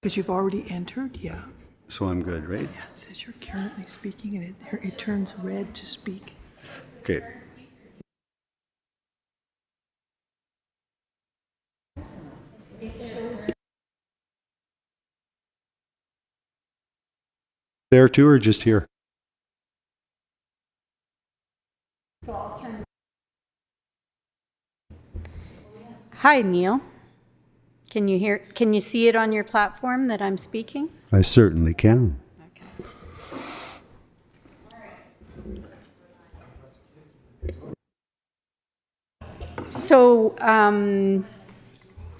Because you've already entered, yeah. So I'm good, right? Yeah, it says you're currently speaking, and it turns red to speak. Okay. There too, or just here? Hi, Neil. Can you see it on your platform that I'm speaking? I certainly can. Okay. So,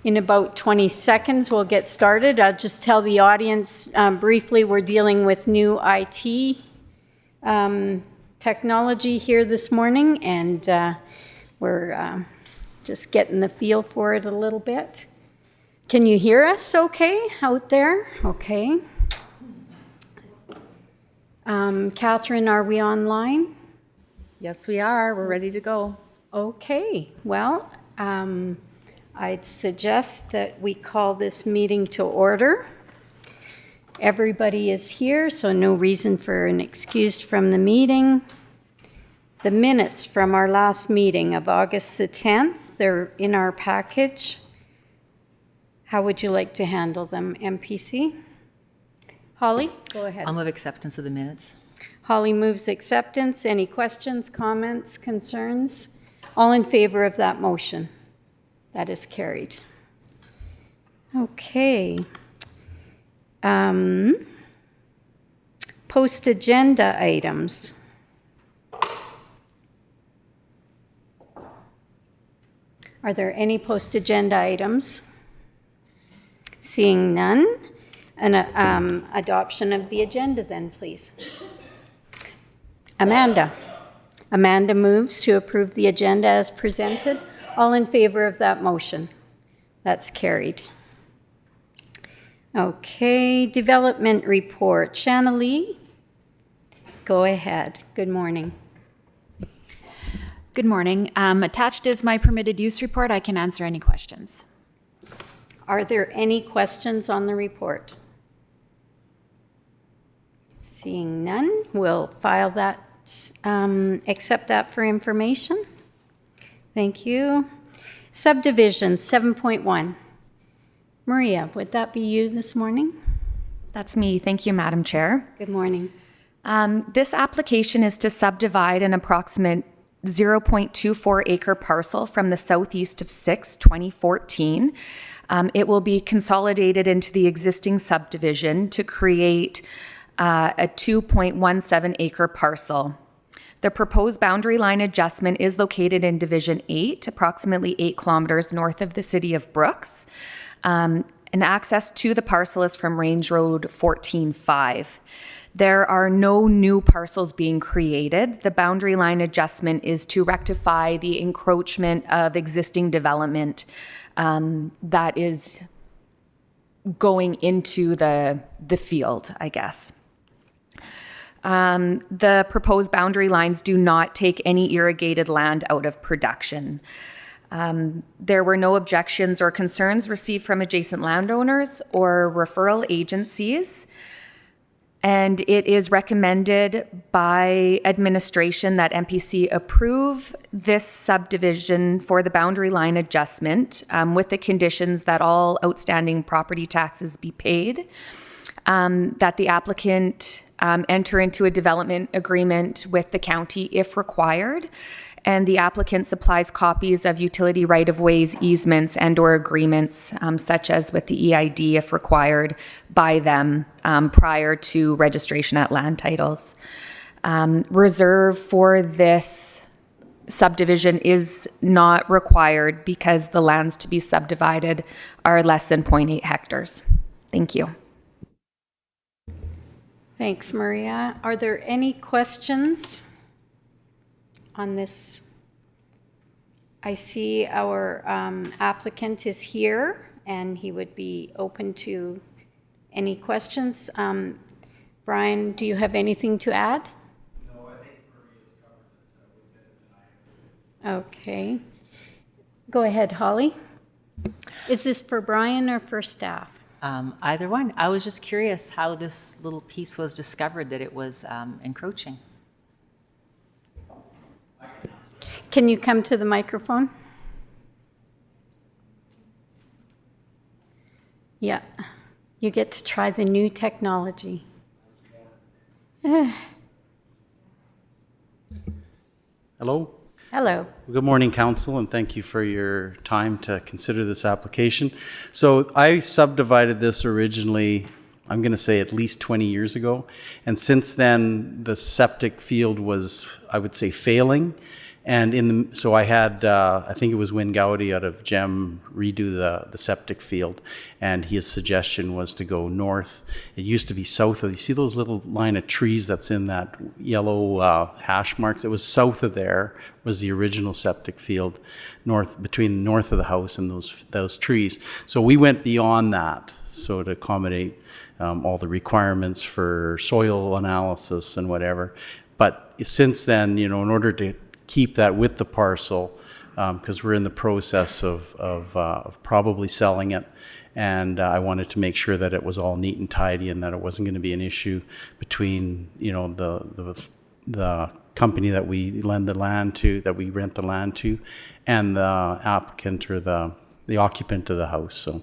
in about 20 seconds, we'll get started. I'll just tell the audience briefly, we're dealing with new IT technology here this morning, and we're just getting the feel for it a little bit. Can you hear us okay out there? Okay. Catherine, are we online? Yes, we are. We're ready to go. Okay. Well, I'd suggest that we call this meeting to order. Everybody is here, so no reason for an excuse from the meeting. The minutes from our last meeting of August the 10th, they're in our package. How would you like to handle them, MPC? Holly, go ahead. I'll move acceptance of the minutes. Holly moves acceptance. Any questions, comments, concerns? All in favor of that motion? That is carried. Okay. Post-agenda items. Are there any post-agenda items? Seeing none, an adoption of the agenda then, please. Amanda. Amanda moves to approve the agenda as presented. All in favor of that motion? That's carried. Okay, development report. Shanalee, go ahead. Good morning. Good morning. Attached is my permitted use report. I can answer any questions. Are there any questions on the report? Seeing none, we'll file that, accept that for information. Thank you. Subdivision 7.1. Maria, would that be you this morning? That's me. Thank you, Madam Chair. Good morning. This application is to subdivide an approximate 0.24 acre parcel from the southeast of 6, 2014. It will be consolidated into the existing subdivision to create a 2.17 acre parcel. The proposed boundary line adjustment is located in Division 8, approximately 8 kilometers north of the city of Brooks. And access to the parcel is from Range Road 14.5. There are no new parcels being created. The boundary line adjustment is to rectify the encroachment of existing development that is going into the field, I guess. The proposed boundary lines do not take any irrigated land out of production. There were no objections or concerns received from adjacent landowners or referral agencies. And it is recommended by administration that MPC approve this subdivision for the boundary line adjustment with the conditions that all outstanding property taxes be paid, that the applicant enter into a development agreement with the county if required, and the applicant supplies copies of utility right-of-ways, easements, and/or agreements, such as with the EID if required by them prior to registration at land titles. Reserve for this subdivision is not required because the lands to be subdivided are less than 0.8 hectares. Thank you. Thanks, Maria. Are there any questions on this? I see our applicant is here and he would be open to any questions. Brian, do you have anything to add? No, I think Maria's covered it. Okay. Go ahead, Holly. Is this for Brian or for staff? Either one. I was just curious how this little piece was discovered that it was encroaching. Can you come to the microphone? Yeah, you get to try the new technology. Hello. Hello. Good morning, Council, and thank you for your time to consider this application. So I subdivided this originally, I'm going to say at least 20 years ago, and since then the septic field was, I would say, failing. And so I had, I think it was Win Gowdy out of GEM redo the septic field, and his suggestion was to go north. It used to be south of, you see those little line of trees that's in that yellow hash marks? It was south of there was the original septic field, between north of the house and those trees. So we went beyond that, so to accommodate all the requirements for soil analysis and whatever. But since then, in order to keep that with the parcel, because we're in the process of probably selling it, and I wanted to make sure that it was all neat and tidy and that it wasn't going to be an issue between the company that we lend the land to, that we rent the land to, and the applicant or the occupant of the house. So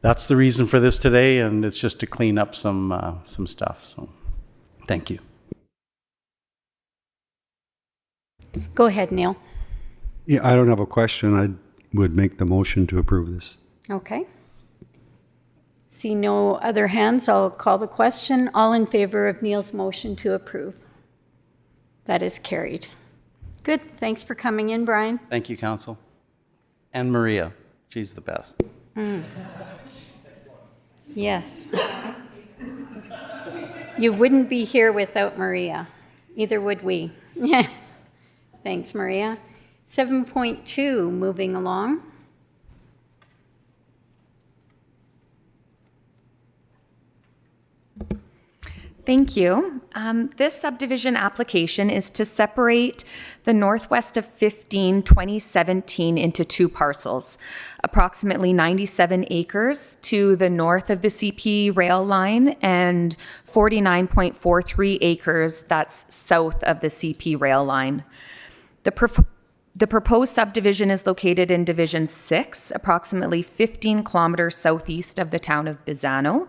that's the reason for this today, and it's just to clean up some stuff. So thank you. Go ahead, Neil. Yeah, I don't have a question. I would make the motion to approve this. Okay. See no other hands, I'll call the question. All in favor of Neil's motion to approve? That is carried. Good. Thanks for coming in, Brian. Thank you, Council. And Maria. She's the best. Yes. You wouldn't be here without Maria. Either would we. Thanks, Maria. 7.2, moving along. Thank you. This subdivision application is to separate the northwest of 2017 into two parcels, approximately 97 acres to the north of the CP rail line and 49.43 acres that's south of the CP rail line. The proposed subdivision is located in Division 6, approximately 15 kilometers southeast of the town of Bizano.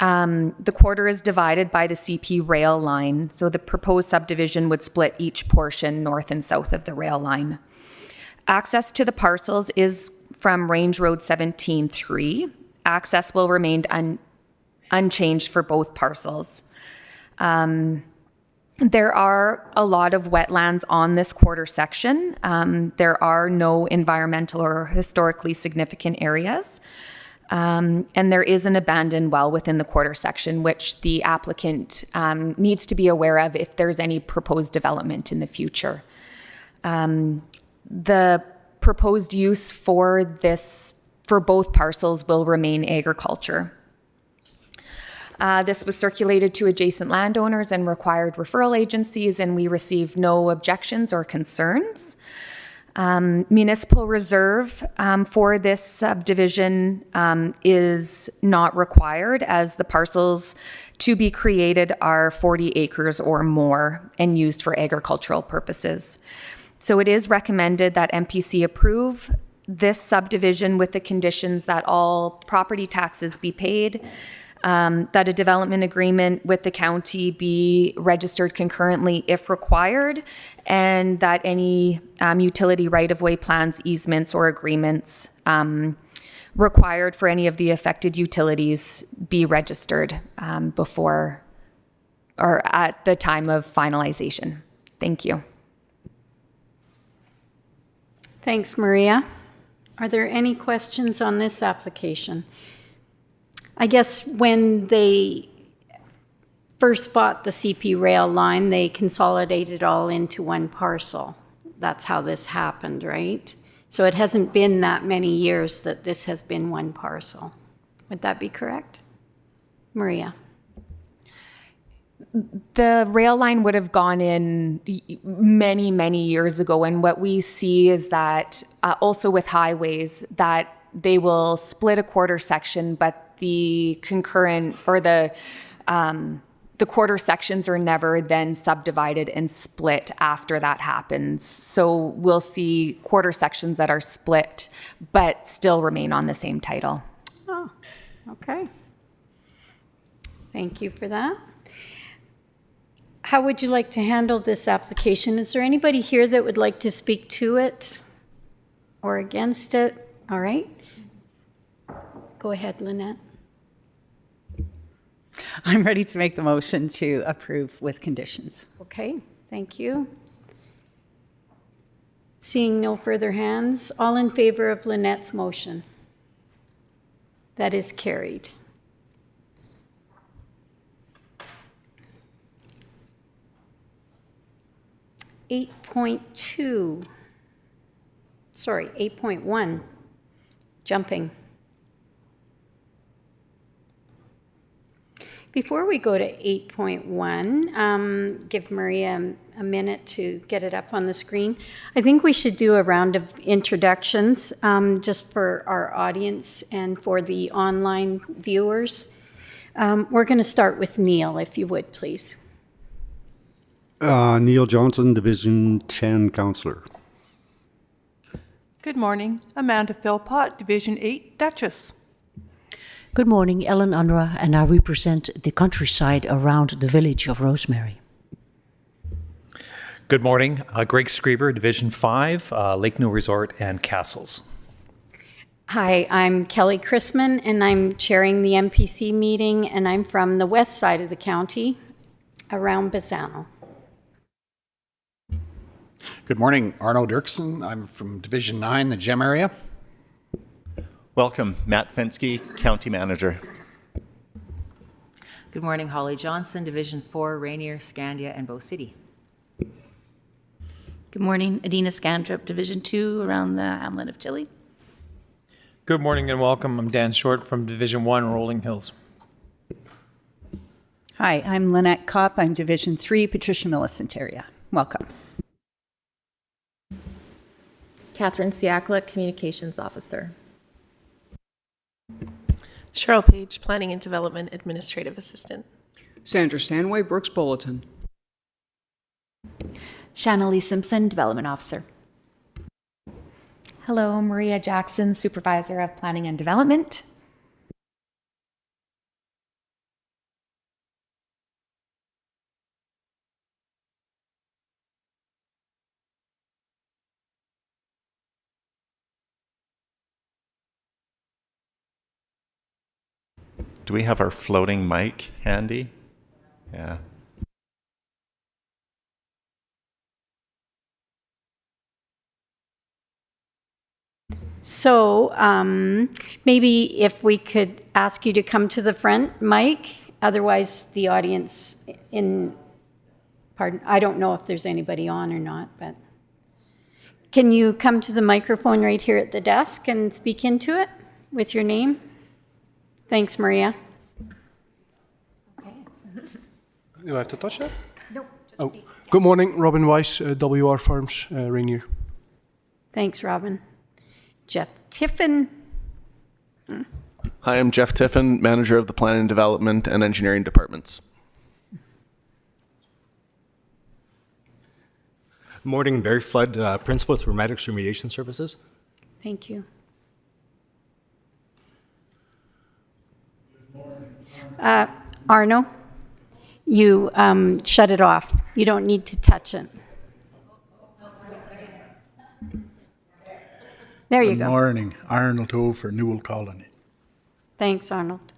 The quarter is divided by the CP rail line, so the proposed subdivision would split each portion north and south of the rail line. Access to the parcels is from Range Road 17-3. Access will remain unchanged for both parcels. There are a lot of wetlands on this quarter section. There are no environmental or historically significant areas. And there is an abandoned well within the quarter section, which the applicant needs to be aware of if there's any proposed development in the future. The proposed use for both parcels will remain agriculture. This was circulated to adjacent landowners and required referral agencies, and we received no objections or concerns. Municipal reserve for this subdivision is not required, as the parcels to be created are 40 acres or more and used for agricultural purposes. So it is recommended that MPC approve this subdivision with the conditions that all property taxes be paid, that a development agreement with the county be registered concurrently if required, and that any utility right-of-way plans, easements, or agreements required for any of the affected utilities be registered before or at the time of finalization. Thank you. Thanks, Maria. Are there any questions on this application? I guess when they first bought the CP rail line, they consolidated all into one parcel. That's how this happened, right? So it hasn't been that many years that this has been one parcel. Would that be correct? Maria? The rail line would have gone in many, many years ago. And what we see is that also with highways, that they will split a quarter section, but the concurrent or the quarter sections are never then subdivided and split after that happens. So we'll see quarter sections that are split but still remain on the same title. Oh, okay. Thank you for that. How would you like to handle this application? Is there anybody here that would like to speak to it or against it? All right. Go ahead, Lynette. I'm ready to make the motion to approve with conditions. Okay, thank you. Seeing no further hands, all in favor of Lynette's motion? That is carried. Eight point two. Sorry, 8.1. Jumping. Before we go to 8.1, give Maria a minute to get it up on the screen. I think we should do a round of introductions just for our audience and for the online viewers. We're going to start with Neil, if you would, please. Neil Johnson, Division 10 Councillor. Good morning. Amanda Philpott, Division 8 Duchess. Good morning, Ellen Unruh, and I represent the countryside around the village of Rosemary. Good morning, Greg Screever, Division 5, Lake Newell Resort and Castles. Hi, I'm Kelly Chrisman, and I'm chairing the MPC meeting, and I'm from the west side of the county, around Bassano. Good morning, Arno Dirksen. I'm from Division 9, the GEM area. Welcome, Matt Fensky, County Manager. Good morning, Holly Johnson, Division 4, Rainier, Scandia, and Bow City. Good morning, Adina Scandrup, Division 2, around the hamlet of Tilly. Good morning and welcome. I'm Dan Short from Division 1, Rolling Hills. Hi, I'm Lynette Kopp. I'm Division 3, Patricia Millicent area. Welcome. Catherine Siakla, Communications Officer. Cheryl Page, Planning and Development Administrative Assistant. Sandra Stanway, Brooks Bulletin. Shanna Lee Simpson, Development Officer. Hello, Maria Jackson, Supervisor of Planning and Development. Do we have our floating mic handy? Yeah. So maybe if we could ask you to come to the front, Mike, otherwise the audience I don't know if there's anybody on or not, but can you come to the microphone right here at the desk and speak into it with your name? Thanks, Maria. Do I have to touch that? No. Good morning, Robin Weiss, WR Farms, Rainier. Thanks, Robin. Jeff Tiffin. Hi, I'm Jeff Tiffin, Manager of the Planning, Development, and Engineering Departments. Morning, Barry Flood, Principal with Romantics Remediation Services. Thank you. Arno, you shut it off. You don't need to touch it. There you go. Good morning. Arnold Ho for Newell Colony. Thanks, Arnold.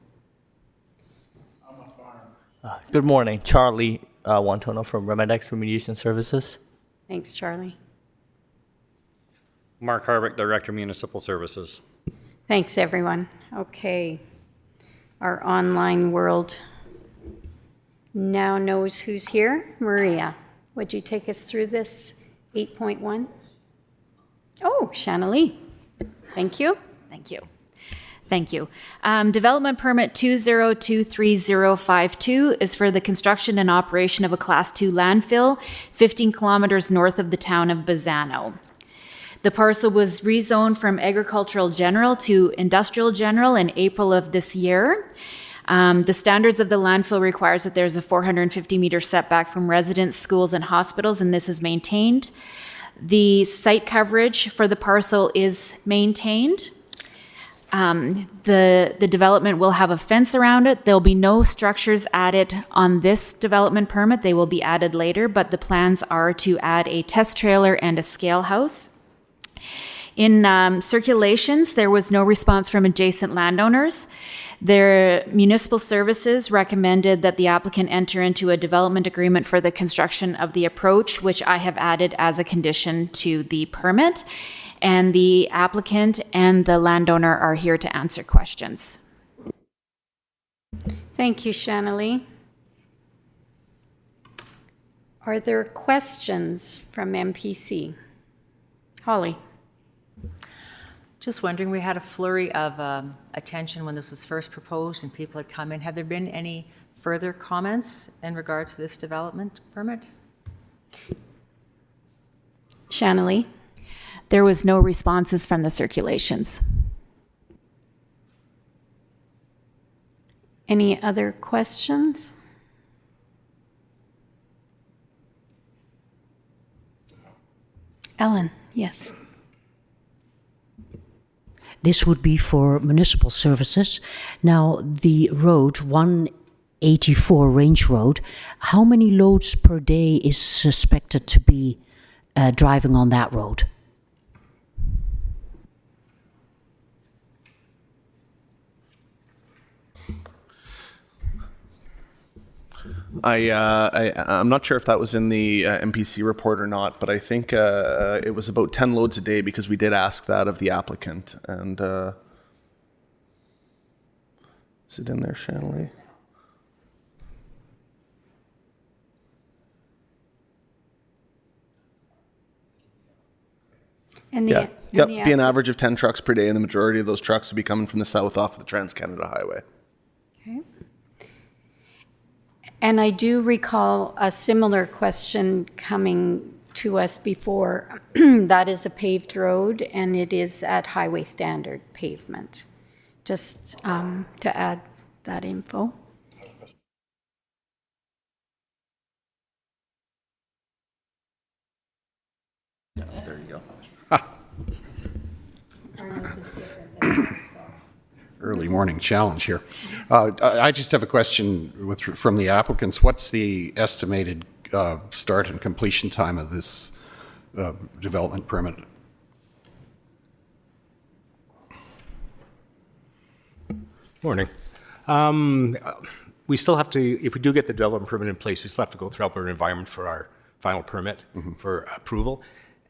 Good morning. Charlie Wantono from Remedex Remediation Services. Thanks, Charlie. Mark Harvick, Director, Municipal Services. Thanks, everyone. Okay. Our online world now knows who's here. Maria, would you take us through this 8.1? Oh, Shanna Lee. Thank you. Thank you. Thank you. Development permit 2023052 is for the construction and operation of a Class 2 landfill 15 kilometers north of the town of Bassano. The parcel was rezoned from agricultural general to industrial general in April of this year. The standards of the landfill requires that there's a 450-meter setback from residents, schools, and hospitals, and this is maintained. The site coverage for the parcel is maintained. The development will have a fence around it. There'll be no structures added on this development permit. They will be added later, but the plans are to add a test trailer and a scale house. In circulations, there was no response from adjacent landowners. Their municipal services recommended that the applicant enter into a development agreement for the construction of the approach, which I have added as a condition to the permit. And the applicant and the landowner are here to answer questions. Thank you, Shannalee. Are there questions from MPC? Holly. Just wondering, we had a flurry of attention when this was first proposed and people had come in. Have there been any further comments in regards to this development permit? Shannalee. There was no responses from the circulations. Any other questions? Ellen, yes. This would be for municipal services. Now, the road, 184 Range Road, how many loads per day is suspected to be driving on that road? I'm not sure if that was in the MPC report or not, but I think it was about 10 loads a day because we did ask that of the applicant. And is it in there, Shanley? Yep, be an average of 10 trucks per day, and the majority of those trucks would be coming from the south off of the Trans-Canada Highway. Okay. And I do recall a similar question coming to us before. That is a paved road, and it is at highway standard pavement. Just to add that info. There you go. Early morning challenge here. I just have a question from the applicants. What's the estimated start and completion time of this development permit? Morning. We still have to, if we do get the development permit in place, we still have to go through Alberta Environment for our final permit for approval.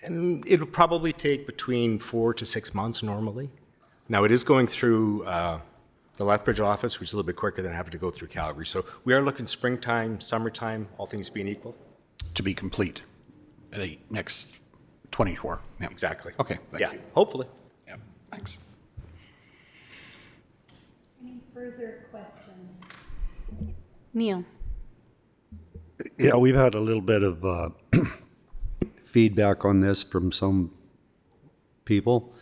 And it'll probably take between 4 to 6 months normally. Now, it is going through the Lethbridge office, which is a little bit quicker than having to go through Calgary. So we are looking springtime, summertime, all things being equal. To be complete at the next 24. Yeah. Exactly. Okay, thank you. Hopefully. Yeah, thanks. Any further questions? Neil. Yeah, we've had a little bit of feedback on this from some people.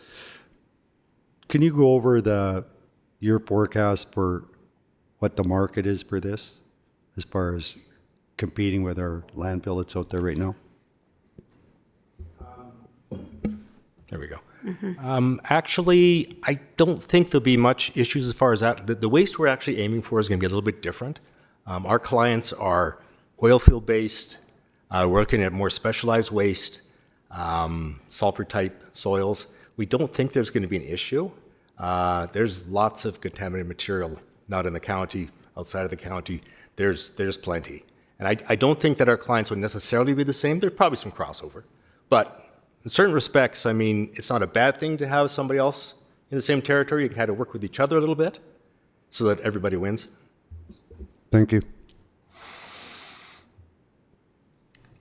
Can you go over your forecast for what the market is for this, as far as competing with our landfill that's out there right now? There we go. Actually, I don't think there'll be much issues as far as that. The waste we're actually aiming for is going to be a little bit different. Our clients are oil field based. We're looking at more specialized waste, sulfur type soils. We don't think there's going to be an issue. There's lots of contaminated material, not in the county, outside of the county. There's plenty. And I don't think that our clients would necessarily be the same. There's probably some crossover. But in certain respects, I mean, it's not a bad thing to have somebody else in the same territory. You can kind of work with each other a little bit so that everybody wins. Thank you.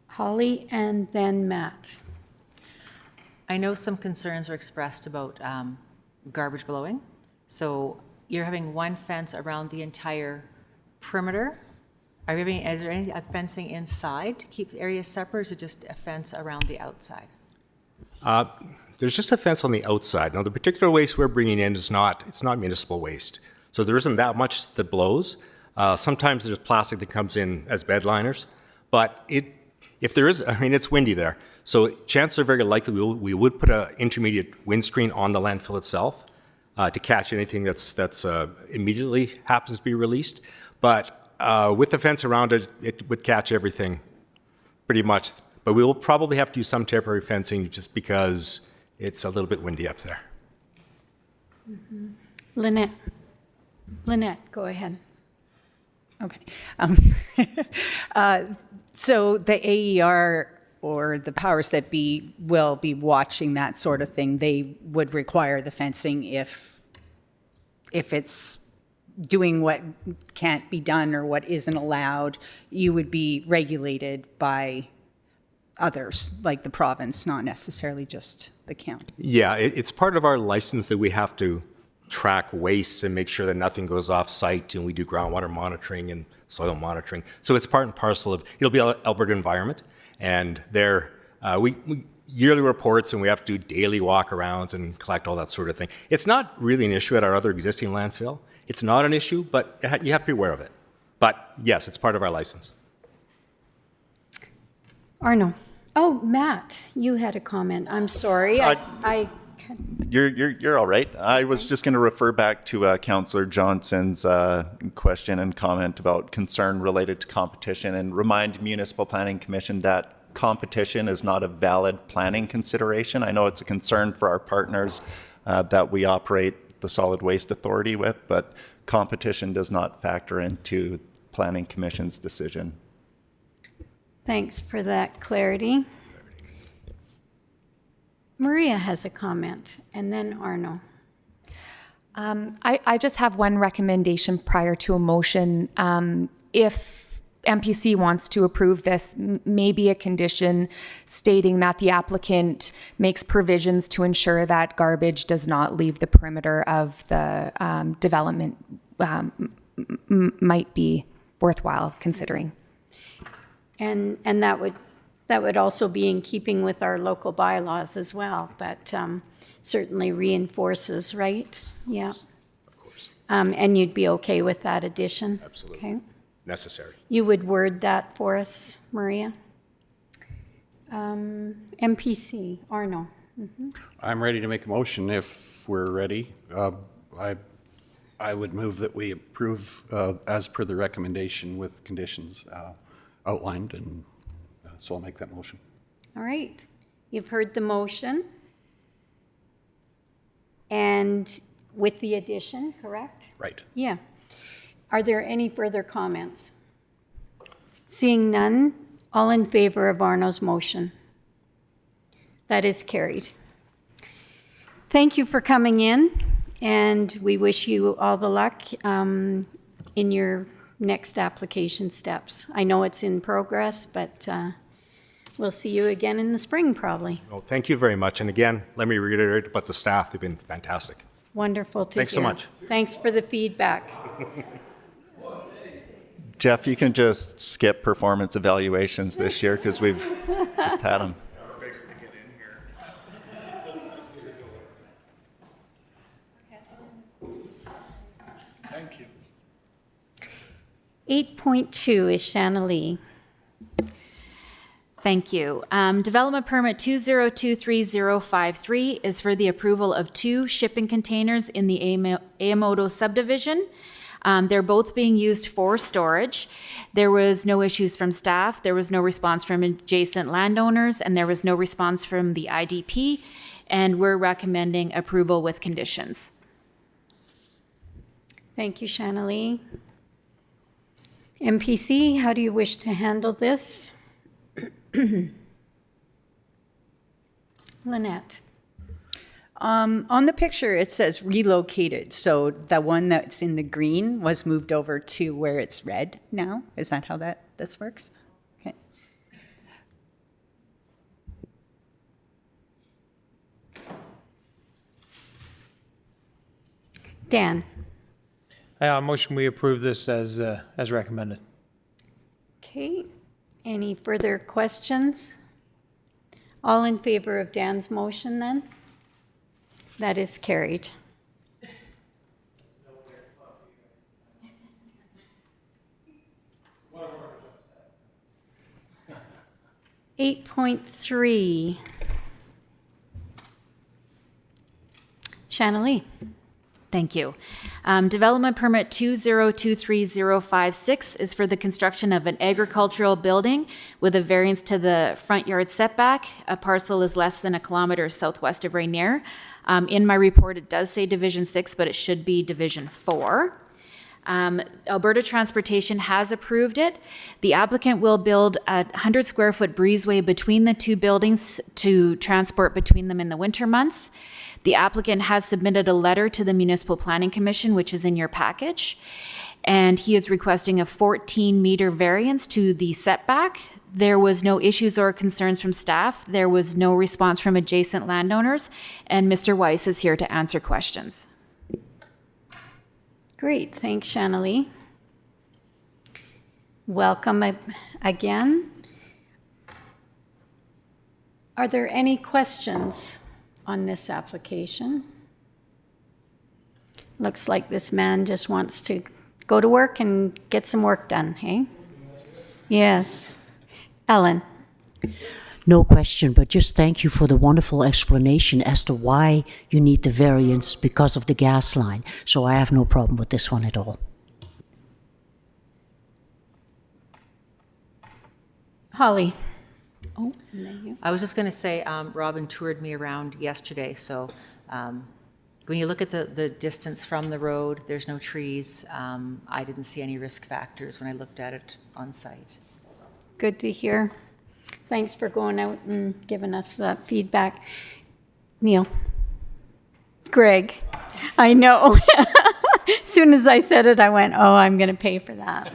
Holly and then Matt. I know some concerns were expressed about garbage blowing. So you're having one fence around the entire perimeter. Is there any fencing inside to keep the area separate, or is it just a fence around the outside? There's just a fence on the outside. Now, the particular waste we're bringing in it's not municipal waste. So there isn't that much that blows. Sometimes there's plastic that comes in as bed liners. But if there is, I mean, it's windy there. So chances are very likely we would put an intermediate windscreen on the landfill itself to catch anything that's immediately happens to be released. But with the fence around it, it would catch everything pretty much. But we will probably have to use some temporary fencing just because it's a little bit windy up there. Mm-hmm. Lynette, go ahead. Okay. So the AER or the powers that be will be watching that sort of thing. They would require the fencing if it's doing what can't be done or what isn't allowed. You would be regulated by others, like the province, not necessarily just the county. Yeah, it's part of our license that we have to track waste and make sure that nothing goes off site, and we do groundwater monitoring and soil monitoring. So it's part and parcel of, it'll be Alberta Environment, and there we yearly reports, and we have to do daily walkarounds and collect all that sort of thing. It's not really an issue at our other existing landfill. It's not an issue, but you have to be aware of it. But yes, it's part of our license. Arno. Oh, Matt, you had a comment. I'm sorry. You're all right. I was just going to refer back to Councillor Johnson's question and comment about concern related to competition, and remind Municipal Planning Commission that competition is not a valid planning consideration. I know it's a concern for our partners that we operate the Solid Waste Authority with, but competition does not factor into Planning Commission's decision. Thanks for that clarity. Maria has a comment, and then Arno. I just have one recommendation prior to a motion. If MPC wants to approve this, maybe a condition stating that the applicant makes provisions to ensure that garbage does not leave the perimeter of the development might be worthwhile considering. And that would also be in keeping with our local bylaws as well, but certainly reinforces, right? Yeah. Of course. And you'd be okay with that addition? Absolutely. Okay. Necessary. You would word that for us, Maria? MPC, Arno. Mm-hmm. I'm ready to make a motion if we're ready. I would move that we approve as per the recommendation with conditions outlined, and so I'll make that motion. All right. You've heard the motion. And with the addition, correct? Right. Yeah. Are there any further comments? Seeing none, all in favor of Arno's motion? That is carried. Thank you for coming in, and we wish you all the luck in your next application steps. I know it's in progress, but we'll see you again in the spring, probably. Well, thank you very much. And again, let me reiterate about the staff. They've been fantastic. Wonderful to hear. Thanks so much. Thanks for the feedback. Jeff, you can just skip performance evaluations this year because we've just had them. Thank you. 8.2 is Shanna Lee. Thank you. Development permit 2023053 is for the approval of 2 shipping containers in the Ayamoto subdivision. They're both being used for storage. There was no issues from staff. There was no response from adjacent landowners, and there was no response from the IDP. And we're recommending approval with conditions. Thank you, Shanna Lee. MPC, how do you wish to handle this? Lynette. On the picture, it says relocated. So the one that's in the green was moved over to where it's red now. Is that how this works? Okay. Dan. Motion we approve this as recommended. Okay. Any further questions? All in favor of Dan's motion then? That is carried. Eight point three. Shanley. Thank you. Development permit 2023056 is for the construction of an agricultural building with a variance to the front yard setback. A parcel is less than 1 kilometer southwest of Rainier. In my report, it does say Division 6, but it should be Division 4. Alberta Transportation has approved it. The applicant will build a 100 square foot breezeway between the two buildings to transport between them in the winter months. The applicant has submitted a letter to the Municipal Planning Commission, which is in your package, and he is requesting a 14-meter variance to the setback. There was no issues or concerns from staff. There was no response from adjacent landowners, and Mr. Weiss is here to answer questions. Great, thanks, Shanley. Welcome again. Are there any questions on this application? Looks like this man just wants to go to work and get some work done, hey? Yes. Ellen. No question, but just thank you for the wonderful explanation as to why you need the variance because of the gas line. So I have no problem with this one at all. Holly. Oh, and then you. I was just going to say, Robin toured me around yesterday, so when you look at the distance from the road, there's no trees. I didn't see any risk factors when I looked at it on site. Good to hear. Thanks for going out and giving us that feedback. Neil. Greg. I know. As soon as I said it, I went, oh, I'm going to pay for that.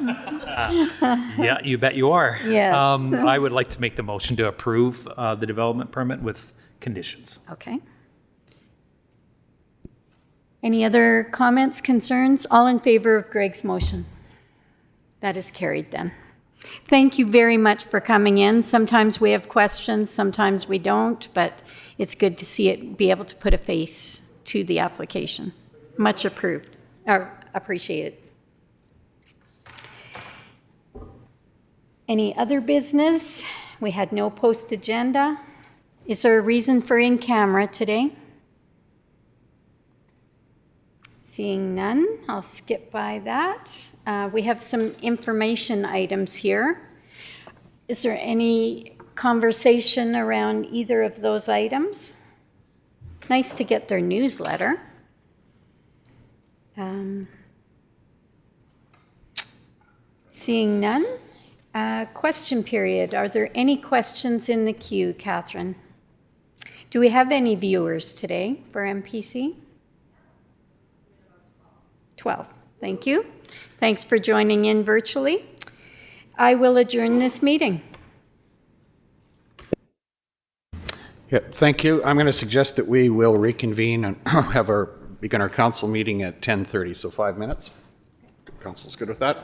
Yeah, you bet you are. Yes. I would like to make the motion to approve the development permit with conditions. Okay. Any other comments, concerns? All in favor of Greg's motion? That is carried then. Thank you very much for coming in. Sometimes we have questions, sometimes we don't, but it's good to see it, be able to put a face to the application. Much approved, or appreciated. Any other business? We had no post agenda. Is there a reason for in camera today? Seeing none, I'll skip by that. We have some information items here. Is there any conversation around either of those items? Nice to get their newsletter. Seeing none, question period. Are there any questions in the queue, Catherine? Do we have any viewers today for MPC? 12. Thank you. Thanks for joining in virtually. I will adjourn this meeting. Yeah, thank you. I'm going to suggest that we will reconvene and begin our council meeting at 10:30, so 5 minutes. Council's good with that?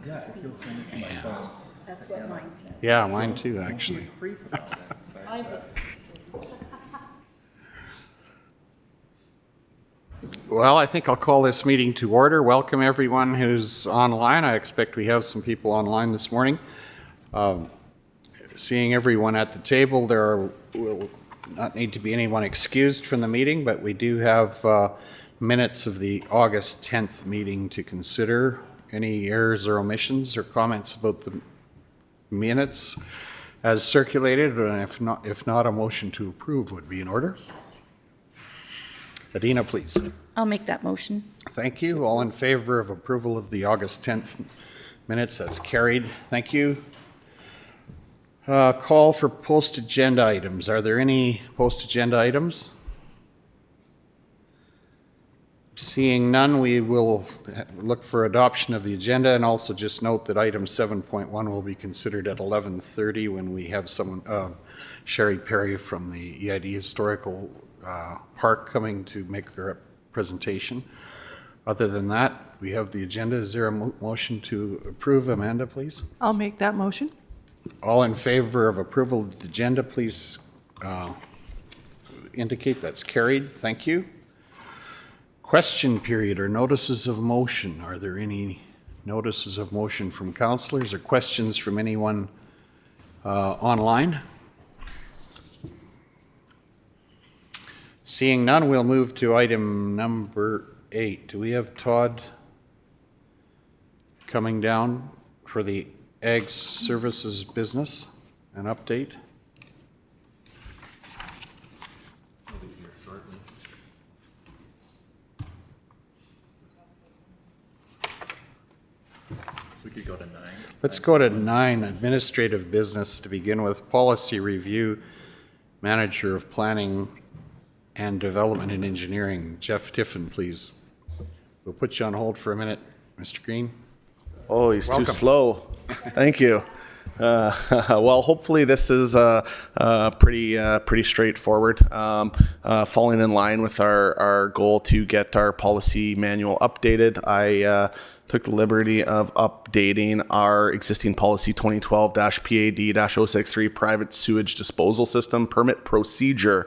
That's what mine says. Yeah, mine too, actually. Well, I think I'll call this meeting to order. Welcome everyone who's online. I expect we have some people online this morning. Seeing everyone at the table, will not need to be anyone excused from the meeting, but we do have minutes of the August 10th meeting to consider. Any errors or omissions or comments about the minutes as circulated? And if not, a motion to approve would be in order. Adina, please. I'll make that motion. Thank you. All in favor of approval of the August 10th minutes? That's carried. Thank you. Call for post-agenda items. Are there any post-agenda items? Seeing none, we will look for adoption of the agenda, and also just note that item 7.1 will be considered at 11:30 when we have someone, Sherry Perry from the EID Historical Park coming to make their presentation. Other than that, we have the agenda. Is there a motion to approve? Amanda, please. I'll make that motion. All in favor of approval of the agenda, please indicate. That's carried. Thank you. Question period or notices of motion. Are there any notices of motion from councillors or questions from anyone online? Seeing none, we'll move to item number 8. Do we have Todd coming down for the Ag Services business? An update? We could go to 9. Let's go to 9, administrative business to begin with. Policy review, manager of planning and development and engineering. Jeff Tiffin, please. We'll put you on hold for a minute, Mr. Green. Oh, he's Welcome. too slow. Thank you. Well, hopefully this is pretty straightforward, falling in line with our goal to get our policy manual updated. I took the liberty of updating our existing policy 2012-PAD-063 private sewage disposal system permit procedure.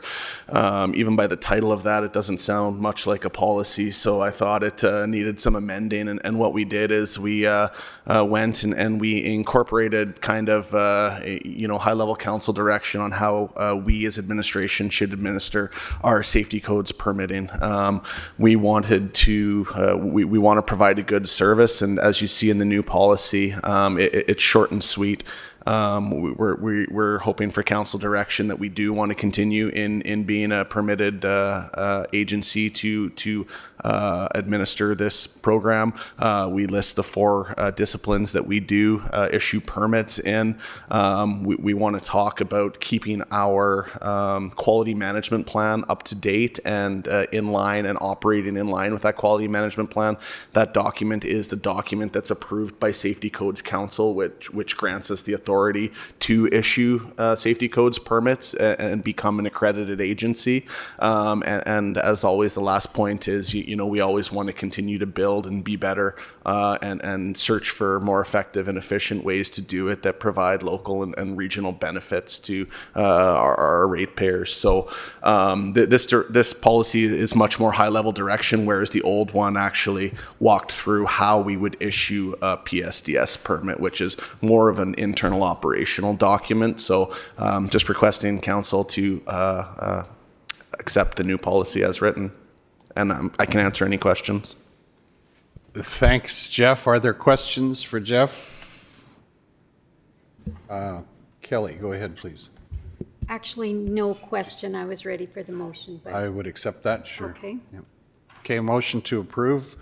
Even by the title of that, it doesn't sound much like a policy, so I thought it needed some amending. And what we did is we went and we incorporated kind of high-level council direction on how we as administration should administer our safety codes permitting. We wanted to we want to provide a good service, and as you see in the new policy, it's short and sweet. We're hoping for council direction that we do want to continue in being a permitted agency to administer this program. We list the 4 disciplines that we do issue permits in. We want to talk about keeping our quality management plan up to date and in line and operating in line with that quality management plan. That document is the document that's approved by Safety Codes Council, which grants us the authority to issue safety codes permits and become an accredited agency. And as always, the last point is, we always want to continue to build and be better and search for more effective and efficient ways to do it that provide local and regional benefits to our ratepayers. So this policy is much more high-level direction, whereas the old one actually walked through how we would issue a PSDS permit, which is more of an internal operational document. So just requesting council to accept the new policy as written. And I can answer any questions. Thanks, Jeff. Are there questions for Jeff? Kelly, go ahead, please. Actually, no question. I was ready for the motion, but I would accept that, sure. okay. Yep. Okay, motion to approve.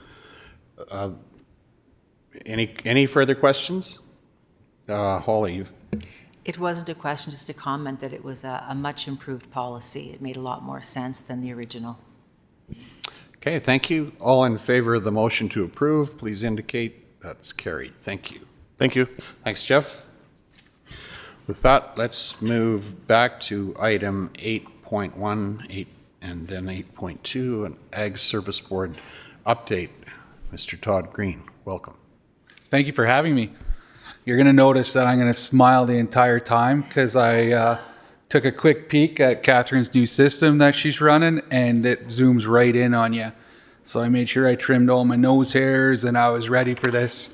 Any further questions? Holly. It wasn't a question, just a comment that it was a much improved policy. It made a lot more sense than the original. Okay, thank you. All in favor of the motion to approve, please indicate. That's carried. Thank you. Thank you. Thanks, Jeff. With that, let's move back to item 8.1, and then 8.2, an Ag Service Board update. Mr. Todd Green, welcome. Thank you for having me. You're going to notice that I'm going to smile the entire time because I took a quick peek at Catherine's new system that she's running, and it zooms right in on you. So I made sure I trimmed all my nose hairs, and I was ready for this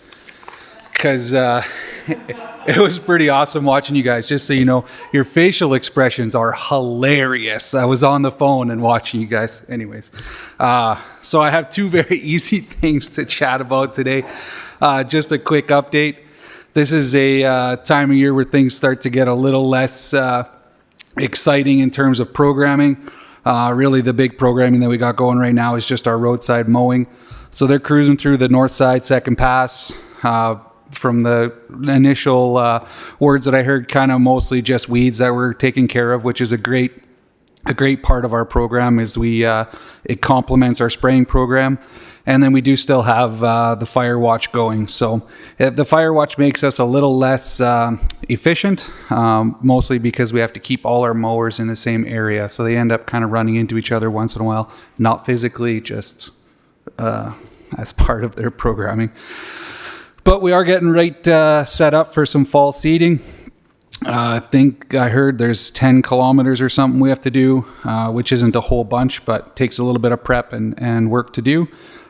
because it was pretty awesome watching you guys. Just so you know, your facial expressions are hilarious. I was on the phone and watching you guys. Anyways, so I have two very easy things to chat about today. Just a quick update. This is a time of year where things start to get a little less exciting in terms of programming. Really, the big programming that we got going right now is just our roadside mowing. So they're cruising through the north side second pass. From the initial words that I heard, kind of mostly just weeds that we're taking care of, which is a great part of our program. Is it complements our spraying program, and then we do still have the fire watch going. So the fire watch makes us a little less efficient, mostly because we have to keep all our mowers in the same area, so they end up kind of running into each other once in a while, not physically, just as part of their programming. But we are getting right set up for some fall seeding. I think I heard there's 10 kilometers or something we have to do, which isn't a whole bunch, but takes a little bit of prep and work to do.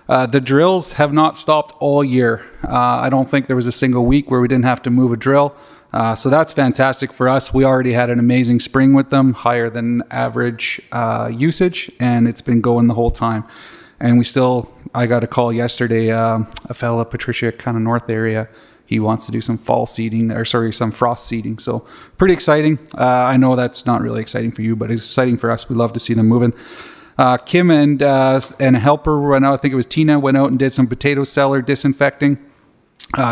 The drills have not stopped all year. I don't think there was a single week where we didn't have to move a drill. So that's fantastic for us. We already had an amazing spring with them, higher than average usage, and it's been going the whole time. And I got a call yesterday, a fella, Patricia, kind of north area. He wants to do some some frost seeding. So pretty exciting. I know that's not really exciting for you, but it's exciting for us. We love to see them moving. Kim and a helper went out, I think it was Tina, went out and did some potato cellar disinfecting.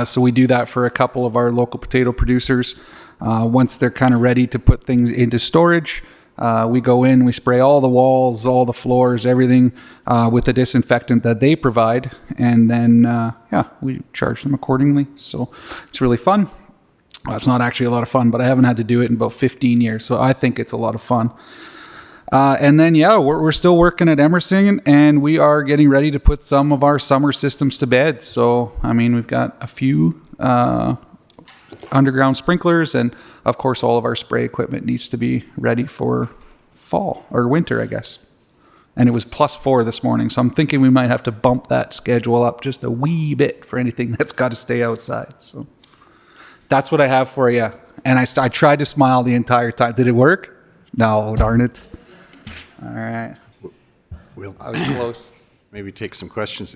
So we do that for a couple of our local potato producers. Once they're kind of ready to put things into storage, we go in, we spray all the walls, all the floors, everything with the disinfectant that they provide. And then, we charge them accordingly. So it's really fun. It's not actually a lot of fun, but I haven't had to do it in about 15 years. So I think it's a lot of fun. And then, we're still working at Emerson, and we are getting ready to put some of our summer systems to bed. So, I mean, we've got a few underground sprinklers, and of course all of our spray equipment needs to be ready for fall or winter, I guess. And it was +4 this morning, so I'm thinking we might have to bump that schedule up just a wee bit for anything that's got to stay outside. So that's what I have for you. And I tried to smile the entire time. Did it work? No, darn it. All right. I was close. Maybe take some questions.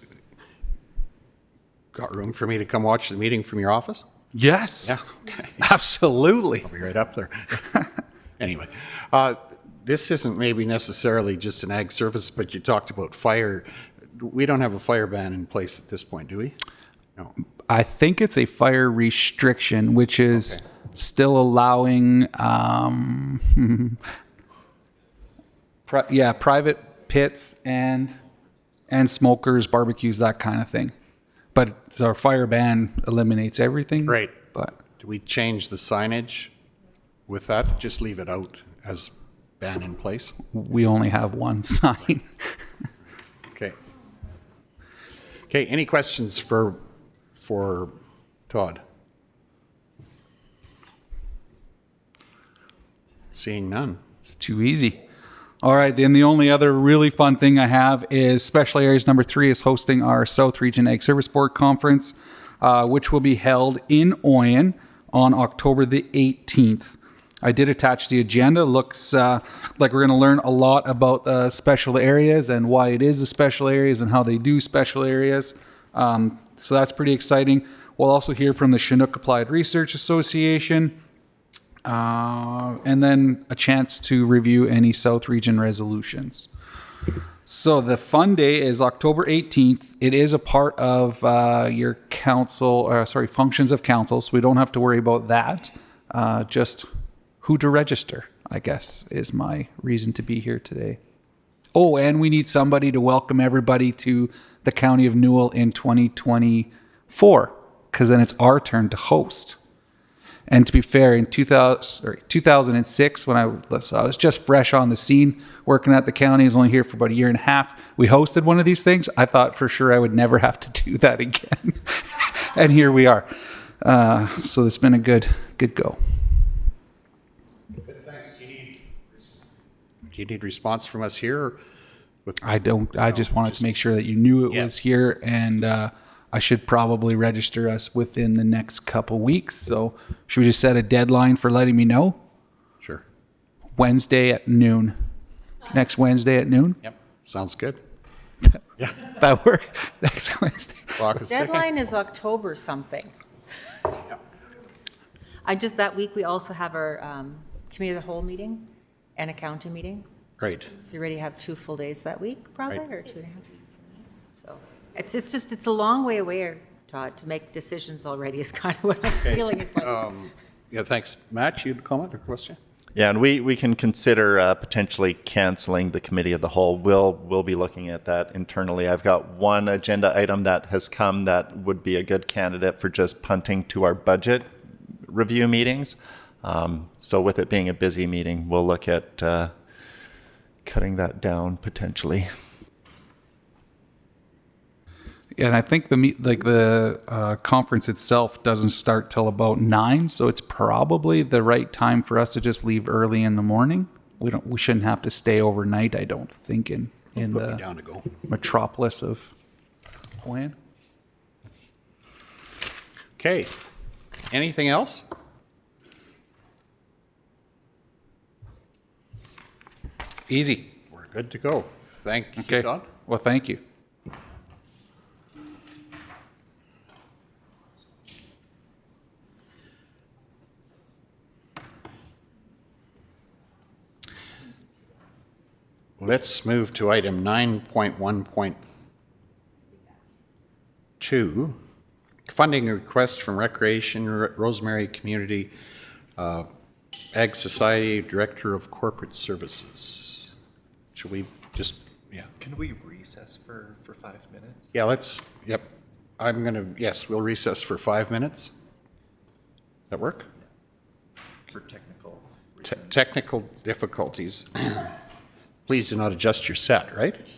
Got room for me to come watch the meeting from your office? Yes. Yeah. Okay. Absolutely. I'll be right up there. Anyway, this isn't maybe necessarily just an ag service, but you talked about fire. We don't have a fire ban in place at this point, do we? No. I think it's a fire restriction, which is still allowing, private pits and smokers, barbecues, that kind of thing. But our fire ban eliminates everything. Right. But do we change the signage with that? Just leave it out as ban in place? We only have one sign. Okay. Okay, any questions for Todd? Seeing none. It's too easy. All right, then the only other really fun thing I have is Special Areas number 3 is hosting our South Region Ag Service Board Conference, which will be held in Oyen on October the 18th. I did attach the agenda. Looks like we're going to learn a lot about special areas and why it is the special areas and how they do special areas. So that's pretty exciting. We'll also hear from the Chinook Applied Research Association. And then a chance to review any South Region resolutions. So the fun day is October 18th. It is a part of your functions of council, so we don't have to worry about that. Just who to register, I guess, is my reason to be here today. Oh, and we need somebody to welcome everybody to the County of Newell in 2024, because then it's our turn to host. And to be fair, in 2006, when I was just fresh on the scene, working at the county, I was only here for about a year and a half. We hosted one of these things. I thought for sure I would never have to do that again. And here we are. So it's been a good go. Thanks. Do you need response from us here? I don't. I just wanted to make sure that you knew it was here, and I should probably register us within the next couple weeks. So should we just set a deadline for letting me know? Sure. Wednesday at noon. Next Wednesday at noon? Yep. Sounds good. Yeah. That work. Next Wednesday. Clock is ticking. Deadline is October something. That week, we also have our committee of the whole meeting and a county meeting. Great. So you already have 2 full days that week, probably, Right. or 2.5. So it's a long way away, Todd, to make decisions already is kind of what I'm feeling. It's like, Yeah, thanks. Matt, you had a comment or question? Yeah, and we can consider potentially canceling the committee of the whole. We'll be looking at that internally. I've got one agenda item that has come that would be a good candidate for just punting to our budget review meetings. So with it being a busy meeting, we'll look at cutting that down potentially. Yeah, and I think the conference itself doesn't start till about 9, so it's probably the right time for us to just leave early in the morning. We shouldn't have to stay overnight, I don't think, in Put me down to go. metropolis of Hawaiian. Okay. Anything else? Easy. We're good to go. Thank you, Okay. Don. Well, thank you. Let's move to item 9.1.2. Funding request from Recreation, Rosemary Community Ag Society, Director of Corporate Services. Should we just, Can we recess for 5 minutes? Yeah, yep. Yes, we'll recess for 5 minutes. Does that work? For technical Technical difficulties. Please do not adjust your set, right?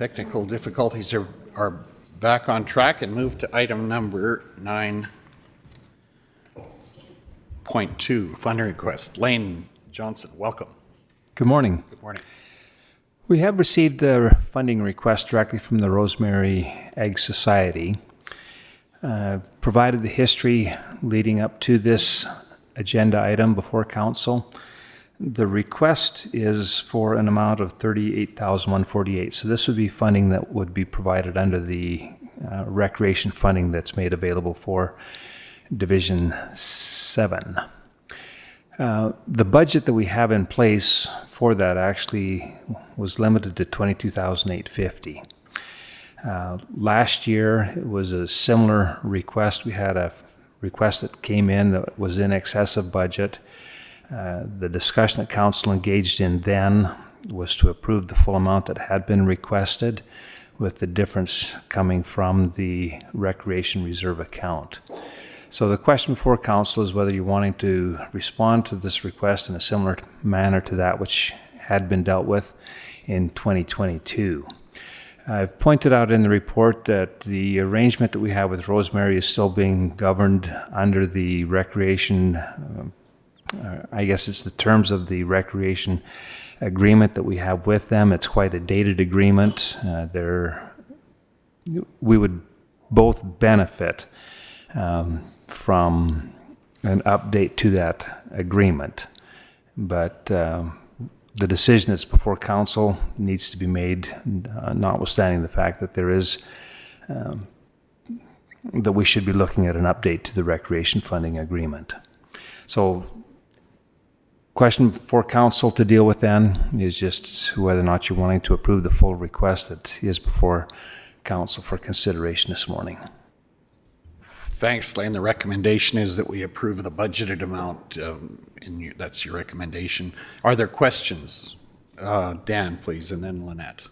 Technical difficulties are back on track and move to item number 9.2, funding request. Lane Johnson, welcome. Good morning. Good morning. We have received a funding request directly from the Rosemary Egg Society. Provided the history leading up to this agenda item before council. The request is for an amount of $38,148. So this would be funding that would be provided under the recreation funding that's made available for Division 7. The budget that we have in place for that actually was limited to $22,850. Last year, it was a similar request. We had a request that came in that was in excess of budget. The discussion that council engaged in then was to approve the full amount that had been requested, with the difference coming from the recreation reserve account. So the question before council is whether you're wanting to respond to this request in a similar manner to that which had been dealt with in 2022. I've pointed out in the report that the arrangement that we have with Rosemary is still being governed under the recreation, I guess it's the terms of the recreation agreement that we have with them. It's quite a dated agreement. We would both benefit from an update to that agreement. But the decision that's before council needs to be made, notwithstanding the fact that there is, that we should be looking at an update to the recreation funding agreement. So, question for council to deal with then is just whether or not you're wanting to approve the full request that is before council for consideration this morning. Thanks, Lane. The recommendation is that we approve the budgeted amount, and that's your recommendation. Are there questions? Dan, please, and then Lynette.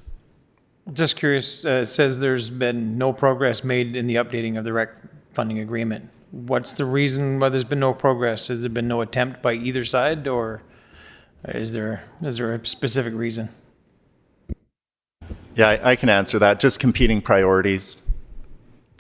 Just curious, it says there's been no progress made in the updating of the rec funding agreement. What's the reason why there's been no progress? Has there been no attempt by either side, or is there a specific reason? Yeah, I can answer that. Just competing priorities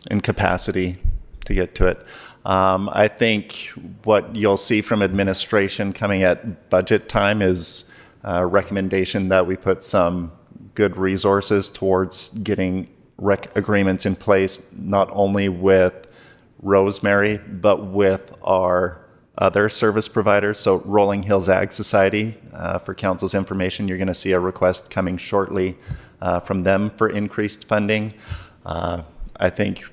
and capacity to get to it. I think what you'll see from administration coming at budget time is a recommendation that we put some good resources towards getting rec agreements in place, not only with Rosemary, but with our other service providers. So Rolling Hills Ag Society, for council's information, you're going to see a request coming shortly from them for increased funding. I think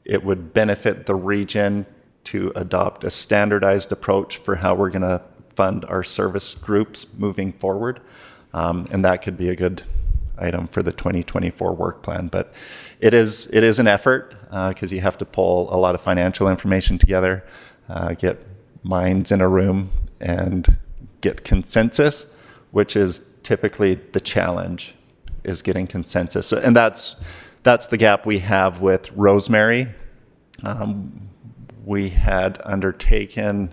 it would benefit the region to adopt a standardized approach for how we're going to fund our service groups moving forward. And that could be a good item for the 2024 work plan. But it is an effort because you have to pull a lot of financial information together, get minds in a room, and get consensus, which is typically the challenge, is getting consensus. And that's the gap we have with Rosemary. We had undertaken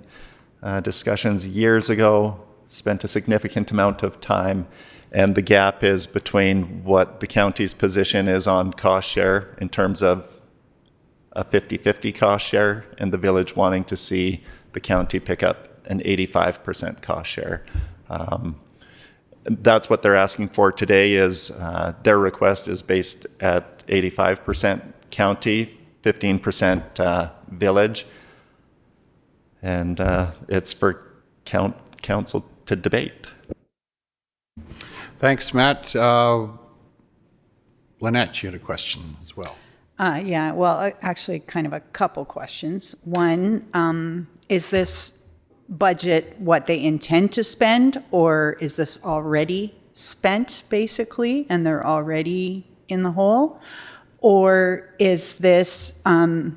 discussions years ago, spent a significant amount of time, and the gap is between what the county's position is on cost share in terms of a 50-50 cost share, and the village wanting to see the county pick up an 85% cost share. That's what they're asking for today. Is their request is based at 85% county, 15% village, and it's for council to debate. Thanks, Matt. Lynette, you had a question as well. Yeah, well, actually kind of a couple questions. One, is this budget what they intend to spend, or is this already spent basically and they're already in the hole? Or is this a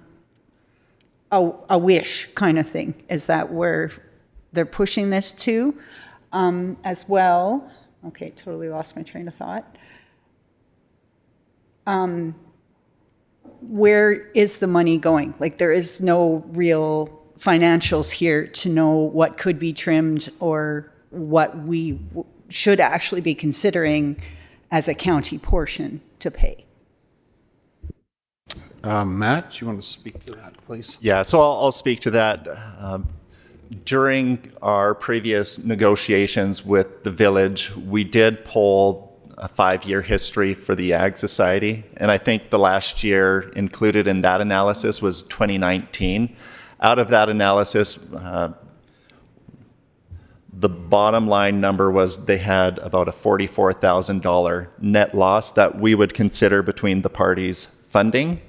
wish kind of thing? Is that where they're pushing this to as well? Okay, totally lost my train of thought. Where is the money going? Like, there is no real financials here to know what could be trimmed or what we should actually be considering as a county portion to pay. Matt, do you want to speak to that, please? Yeah, so I'll speak to that. During our previous negotiations with the village, we did poll a 5-year history for the Ag Society, and I think the last year included in that analysis was 2019. Out of that analysis, the bottom line number was they had about a $44,000 net loss that we would consider between the parties funding.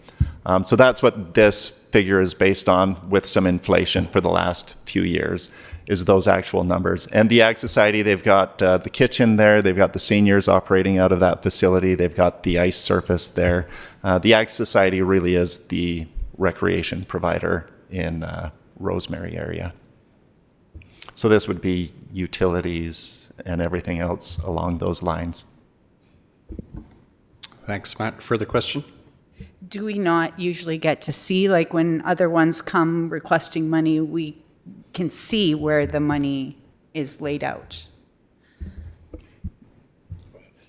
So that's what this figure is based on, with some inflation for the last few years, is those actual numbers. And the Ag Society, they've got the kitchen there, they've got the seniors operating out of that facility, they've got the ice surface there. The Ag Society really is the recreation provider in Rosemary area. So this would be utilities and everything else along those lines. Thanks, Matt. Further question? Do we not usually get to see, like when other ones come requesting money, we can see where the money is laid out?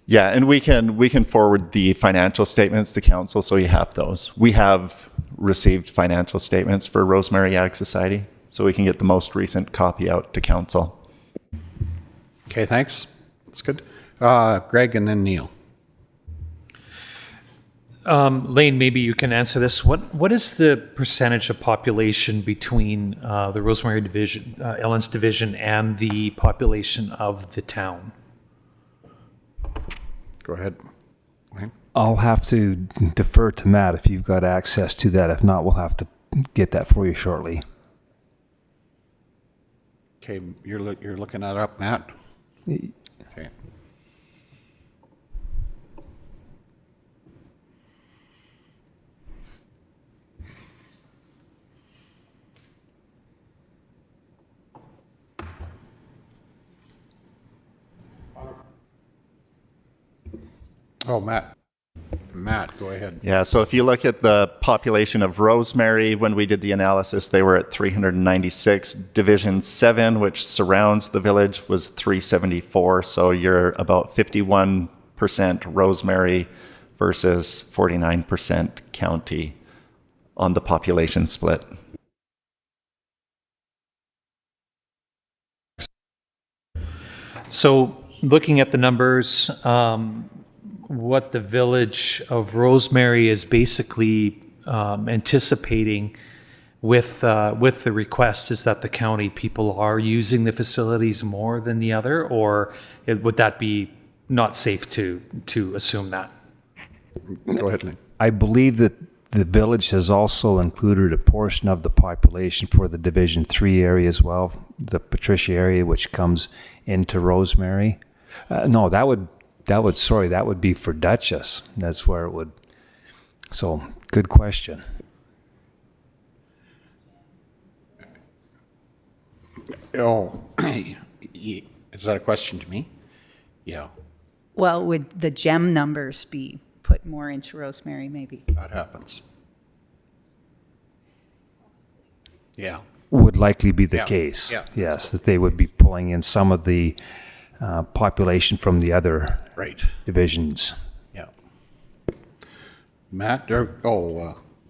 Yeah, and we can forward the financial statements to council, so you have those. We have received financial statements for Rosemary Ag Society, so we can get the most recent copy out to council. Okay, thanks. That's good. Greg and then Neil. Lane, maybe you can answer this. What is the percentage of population between the Rosemary division, Ellen's division, and the population of the town? Go ahead, Wayne. I'll have to defer to Matt if you've got access to that. If not, we'll have to get that for you shortly. Okay, you're looking that up, Matt? Okay. Oh, Matt. Matt, go ahead. Yeah, so if you look at the population of Rosemary, when we did the analysis, they were at 396. Division 7, which surrounds the village, was 374. So you're about 51% Rosemary versus 49% county on the population split. So looking at the numbers, what the village of Rosemary is basically anticipating with the request is that the county people are using the facilities more than the other, or would that be not safe to assume that? Go ahead, Lynn. I believe that the village has also included a portion of the population for the Division 3 area as well, the Patricia area, which comes into Rosemary. No, that would be for Duchess. That's where it would. So, good question. Oh, is that a question to me? Yeah. Well, would the gem numbers be put more into Rosemary, maybe? That happens. Yeah. Would likely be the Yeah. case. Yeah. Yes, that they would be pulling in some of the population from the other divisions. Yeah. Matt,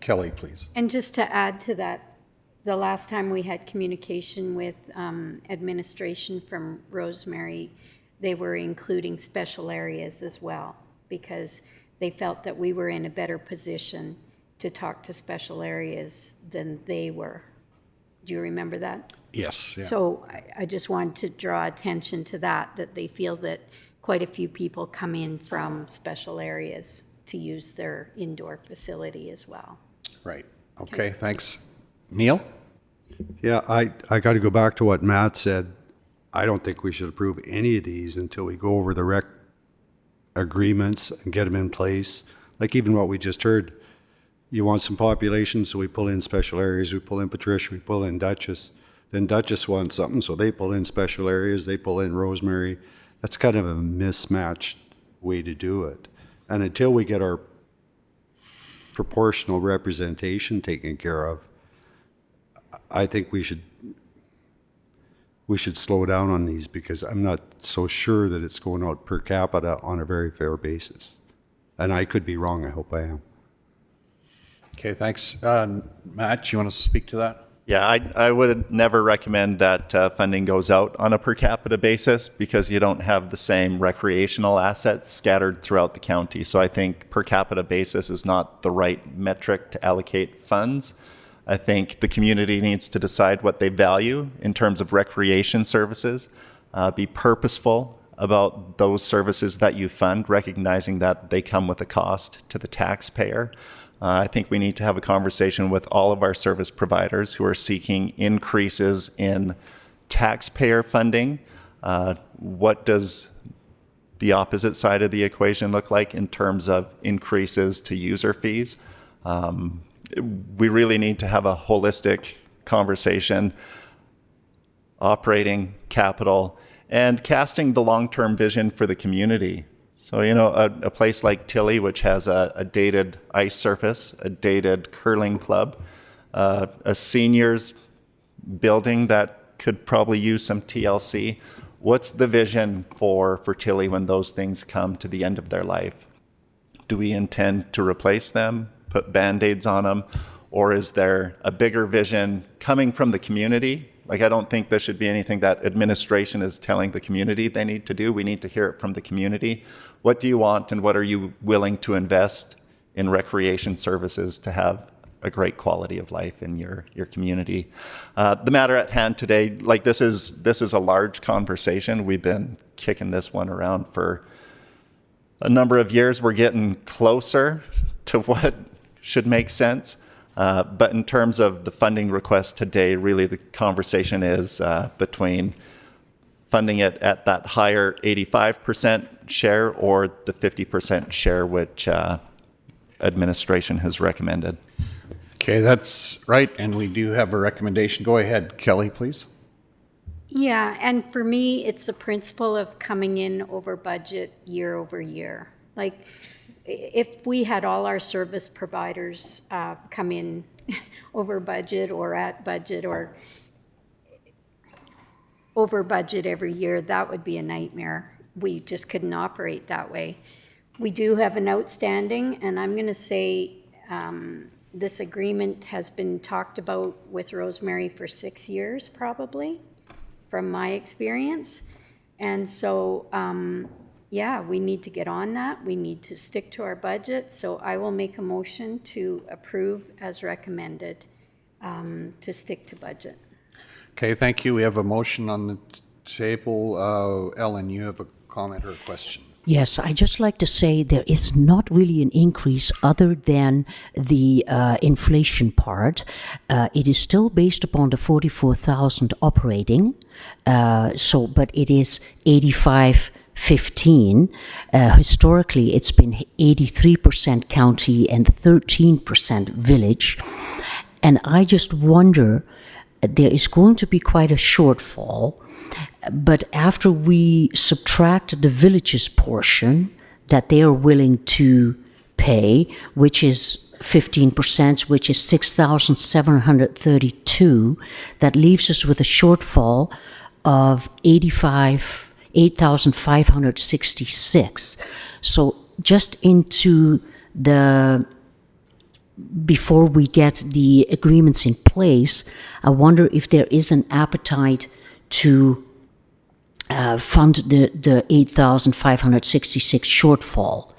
Kelly, please. And just to add to that, the last time we had communication with administration from Rosemary, they were including special areas as well, because they felt that we were in a better position to talk to special areas than they were. Do you remember that? Yes. Yeah. So I just wanted to draw attention to that they feel that quite a few people come in from special areas to use their indoor facility as well. Right. Okay, thanks. Neil? Yeah, I got to go back to what Matt said. I don't think we should approve any of these until we go over the rec agreements and get them in place. Like even what we just heard, you want some population, so we pull in special areas, we pull in Patricia, we pull in Duchess. Then Duchess wants something, so they pull in special areas, they pull in Rosemary. That's kind of a mismatched way to do it. And until we get our proportional representation taken care of, I think we should slow down on these, because I'm not so sure that it's going out per capita on a very fair basis. And I could be wrong. I hope I am. Okay, thanks. Matt, you want to speak to that? Yeah, I would never recommend that funding goes out on a per capita basis because you don't have the same recreational assets scattered throughout the county. So I think per capita basis is not the right metric to allocate funds. I think the community needs to decide what they value in terms of recreation services, be purposeful about those services that you fund, recognizing that they come with a cost to the taxpayer. I think we need to have a conversation with all of our service providers who are seeking increases in taxpayer funding. What does the opposite side of the equation look like in terms of increases to user fees? We really need to have a holistic conversation, operating capital, and casting the long-term vision for the community. So, you know, a place like Tilly, which has a dated ice surface, a dated curling club, a seniors building that could probably use some TLC. What's the vision for Tilly when those things come to the end of their life? Do we intend to replace them, put Band-Aids on them, or is there a bigger vision coming from the community? Like, I don't think this should be anything that administration is telling the community they need to do. We need to hear it from the community. What do you want and what are you willing to invest in recreation services to have a great quality of life in your community? The matter at hand today, like this is a large conversation. We've been kicking this one around for a number of years. We're getting closer to what should make sense. But in terms of the funding request today, really the conversation is between funding it at that higher 85% share or the 50% share, which administration has recommended. Okay, that's right. And we do have a recommendation. Go ahead, Kelly, please. Yeah, and for me, it's the principle of coming in over budget year over year. Like, if we had all our service providers come in over budget or at budget or over budget every year, that would be a nightmare. We just couldn't operate that way. We do have an outstanding, and I'm going to say this agreement has been talked about with Rosemary for 6 years, probably, from my experience. And so, yeah, we need to get on that. We need to stick to our budget. So I will make a motion to approve as recommended to stick to budget. Okay, thank you. We have a motion on the table. Ellen, you have a comment or a question? Yes, I just like to say there is not really an increase other than the inflation part. It is still based upon the 44,000 operating. But it is 85-15. Historically, it's been 83% county and 13% village. And I just wonder, there is going to be quite a shortfall. But after we subtract the village's portion that they are willing to pay, which is 15%, which is 6,732, that leaves us with a shortfall of 8,566. So just into before we get the agreements in place, I wonder if there is an appetite to fund the 8,566 shortfall.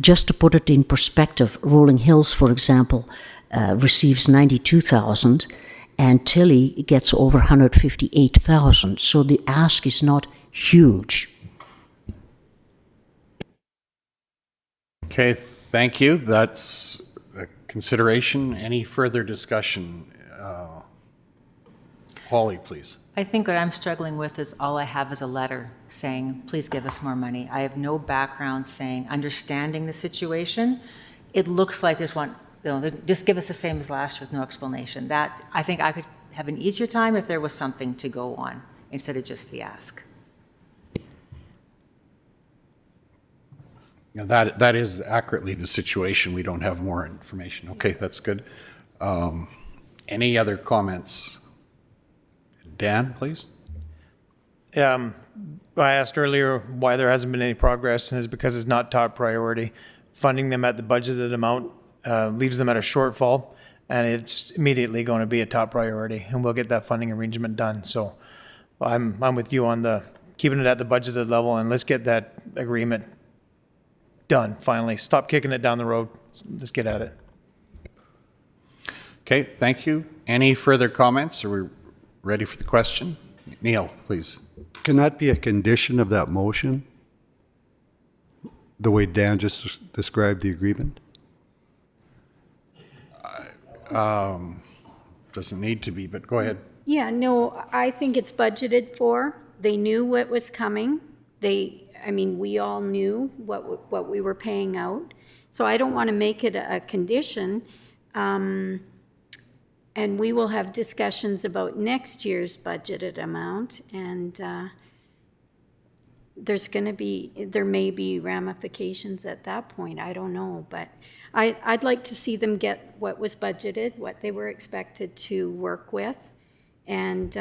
Just to put it in perspective, Rolling Hills, for example, receives 92,000 and Tilly gets over 158,000. So the ask is not huge. Okay, thank you. That's a consideration. Any further discussion? Holly, please. I think what I'm struggling with is all I have is a letter saying, please give us more money. I have no background saying, understanding the situation. It looks like there's one, just give us the same as last year with no explanation. I think I could have an easier time if there was something to go on instead of just the ask. Yeah, that is accurately the situation. We don't have more information. Okay, that's good. Any other comments? Dan, please. I asked earlier why there hasn't been any progress, and it's because it's not top priority. funding them at the budgeted amount leaves them at a shortfall, and it's immediately going to be a top priority, and we'll get that funding arrangement done. So I'm with you on the keeping it at the budgeted level, and let's get that agreement done finally. Stop kicking it down the road. Let's get at it. Okay, thank you. Any further comments? Are we ready for the question? Neil, please. Can that be a condition of that motion? The way Dan just described the agreement? Doesn't need to be, but go ahead. Yeah, no, I think it's budgeted for. They knew what was coming. We all knew what we were paying out. So I don't want to make it a condition. And we will have discussions about next year's budgeted amount. And there may be ramifications at that point. I don't know. But I'd like to see them get what was budgeted, what they were expected to work with. And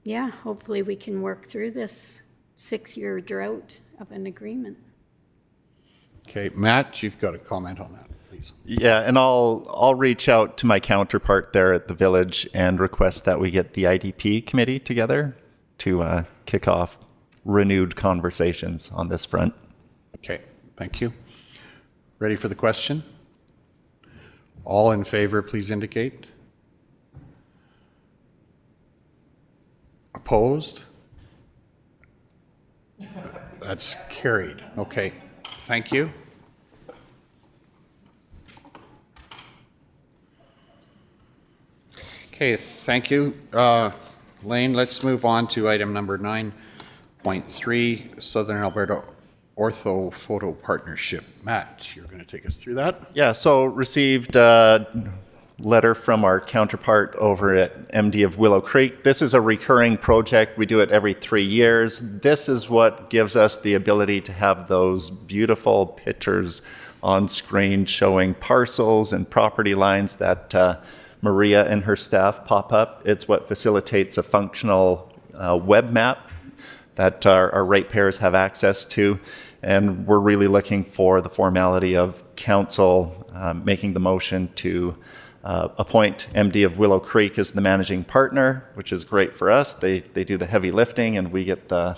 yeah, hopefully we can work through this 6-year drought of an agreement. Okay, Matt, you've got a comment on that, please. Yeah, and I'll reach out to my counterpart there at the village and request that we get the IDP committee together to kick off renewed conversations on this front. Okay, thank you. Ready for the question? All in favor, please indicate. Opposed? That's carried. Okay, thank you. Okay, thank you. Lane, let's move on to item number 9.3, Southern Alberta Ortho Photo Partnership. Matt, you're going to take us through that? Yeah, so received letter from our counterpart over at MD of Willow Creek. This is a recurring project. We do it every 3 years. This is what gives us the ability to have those beautiful pictures on screen showing parcels and property lines that Maria and her staff pop up. It's what facilitates a functional web map that our ratepayers have access to. And we're really looking for the formality of council making the motion to appoint MD of Willow Creek as the managing partner, which is great for us. They do the heavy lifting and we get the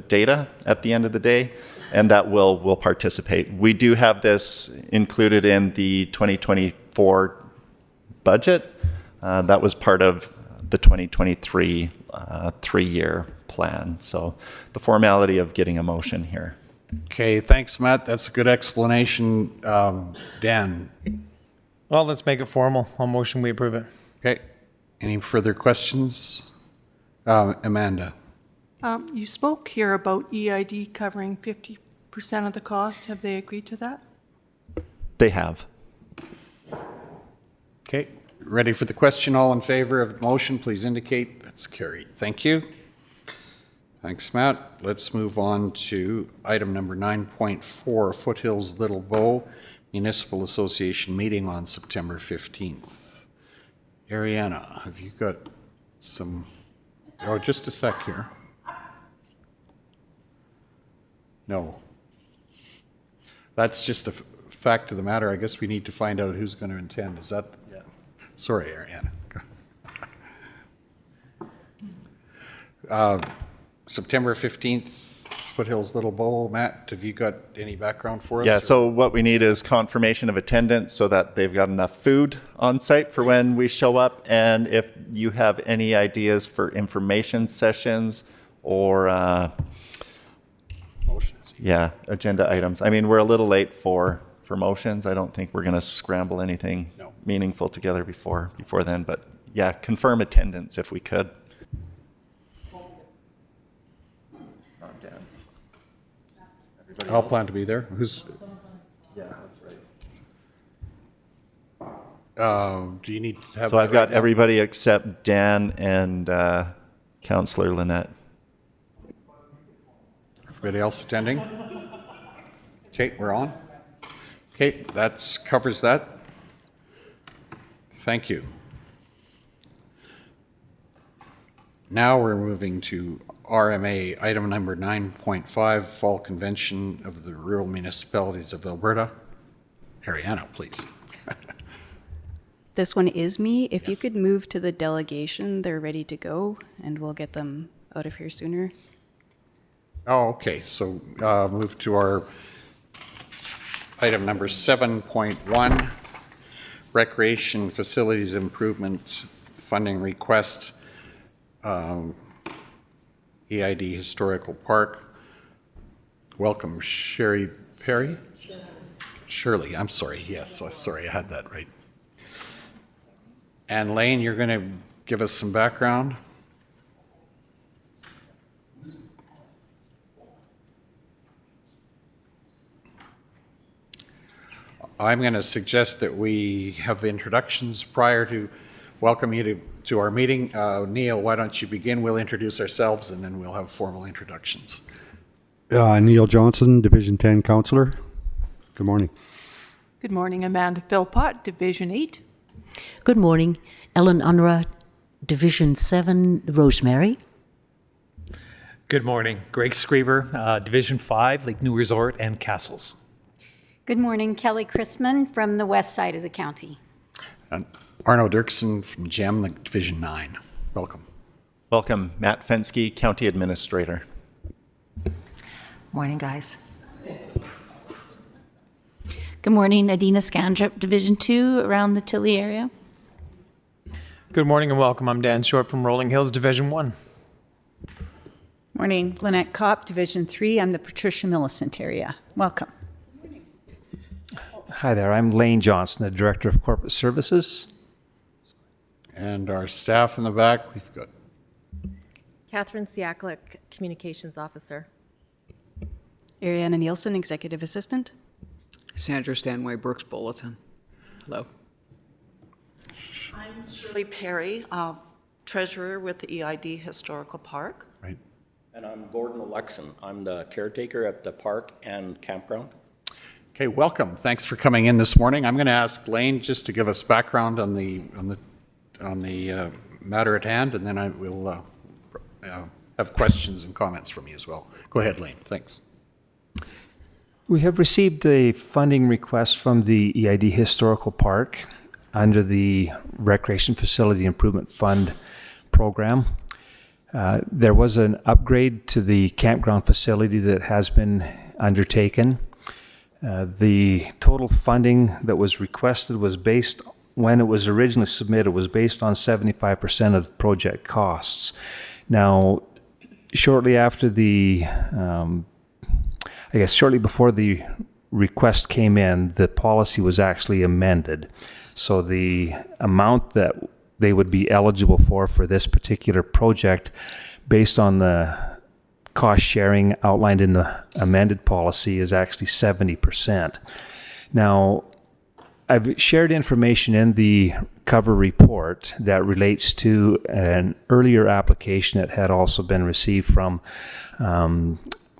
data at the end of the day, and that will participate. We do have this included in the 2024 budget. That was part of the 2023 3-year plan. So the formality of getting a motion here. Okay, thanks, Matt. That's a good explanation. Dan? Well, let's make it formal. I'll motion we approve it. Okay. Any further questions? Amanda? You spoke here about EID covering 50% of the cost. Have they agreed to that? They have. Okay. Ready for the question? All in favor of the motion, please indicate. That's carried. Thank you. Thanks, Matt. Let's move on to item number 9.4, Foothills Little Bow Municipal Association meeting on September 15th. Ariana, have you got some... Oh, just a sec here. No. That's just a fact of the matter. I guess we need to find out who's going to attend. Is that... Yeah. Sorry, Ariana. September 15th, Foothills Little Bow. Matt, have you got any background for us? Yeah, so what we need is confirmation of attendance so that they've got enough food on site for when we show up. And if you have any ideas for information sessions or motions. Yeah, agenda items. I mean, we're a little late for motions. I don't think we're going to scramble anything meaningful together before then. But yeah, confirm attendance if we could. I'll plan to be there. Who's? Yeah, that's right. Do you need to have? So I've got everybody except Dan and Councillor Lynette. Everybody else attending? Okay, we're on. Okay, that covers that. Thank you. Now we're moving to RMA, item number 9.5, Fall Convention of the Rural Municipalities of Alberta. Ariana, please. This one is me. If you could move to the delegation, they're ready to go, and we'll get them out of here sooner. Oh, okay. So move to our item number 7.1, Recreation Facilities Improvement Funding Request, EID Historical Park. Welcome, Sherry Perry? Shirley, I'm sorry. Yes, sorry, I had that right. And Lane, you're going to give us some background? I'm going to suggest that we have introductions prior to welcome you to our meeting. Neil, why don't you begin? We'll introduce ourselves and then we'll have formal introductions. Neil Johnson, Division 10 Councillor. Good morning. Good morning, Amanda Philpott, Division 8. Good morning. Ellen Unruh, Division 7, Rosemary. Good morning. Greg Screever, Division 5, Lake New Resort and Castles. Good morning, Kelly Chrisman from the west side of the county. And Arno Dirksen from GEM, like Division 9. Welcome. Welcome, Matt Fensky, County Administrator. Morning, guys. Good morning, Adina Scandrup, Division 2, around the Tilly area. Good morning and welcome. I'm Dan Short from Rolling Hills, Division 1. Morning, Lynette Kopp, Division 3. I'm the Patricia Millicent area. Welcome. Hi there, I'm Lane Johnson, the Director of Corporate Services. And our staff in the back, we've got Catherine Siaklik, Communications Officer. Ariana Nielsen, Executive Assistant. Sandra Stanway, Brooks Bulletin. Hello. I'm Shirley Perry, Treasurer with the EID Historical Park. Right. And I'm Gordon Alexon. I'm the caretaker at the park and campground. Okay, welcome. Thanks for coming in this morning. I'm going to ask Lane just to give us background on the matter at hand, and then I will have questions and comments from you as well. Go ahead, Lane. Thanks. We have received a funding request from the EID Historical Park under the Recreation Facility Improvement Fund program. There was an upgrade to the campground facility that has been undertaken. The total funding that was requested was based, when it was originally submitted, was based on 75% of project costs. Now, shortly after shortly before the request came in, the policy was actually amended. So the amount that they would be eligible for this particular project, based on the cost sharing outlined in the amended policy, is actually 70%. Now, I've shared information in the cover report that relates to an earlier application that had also been received from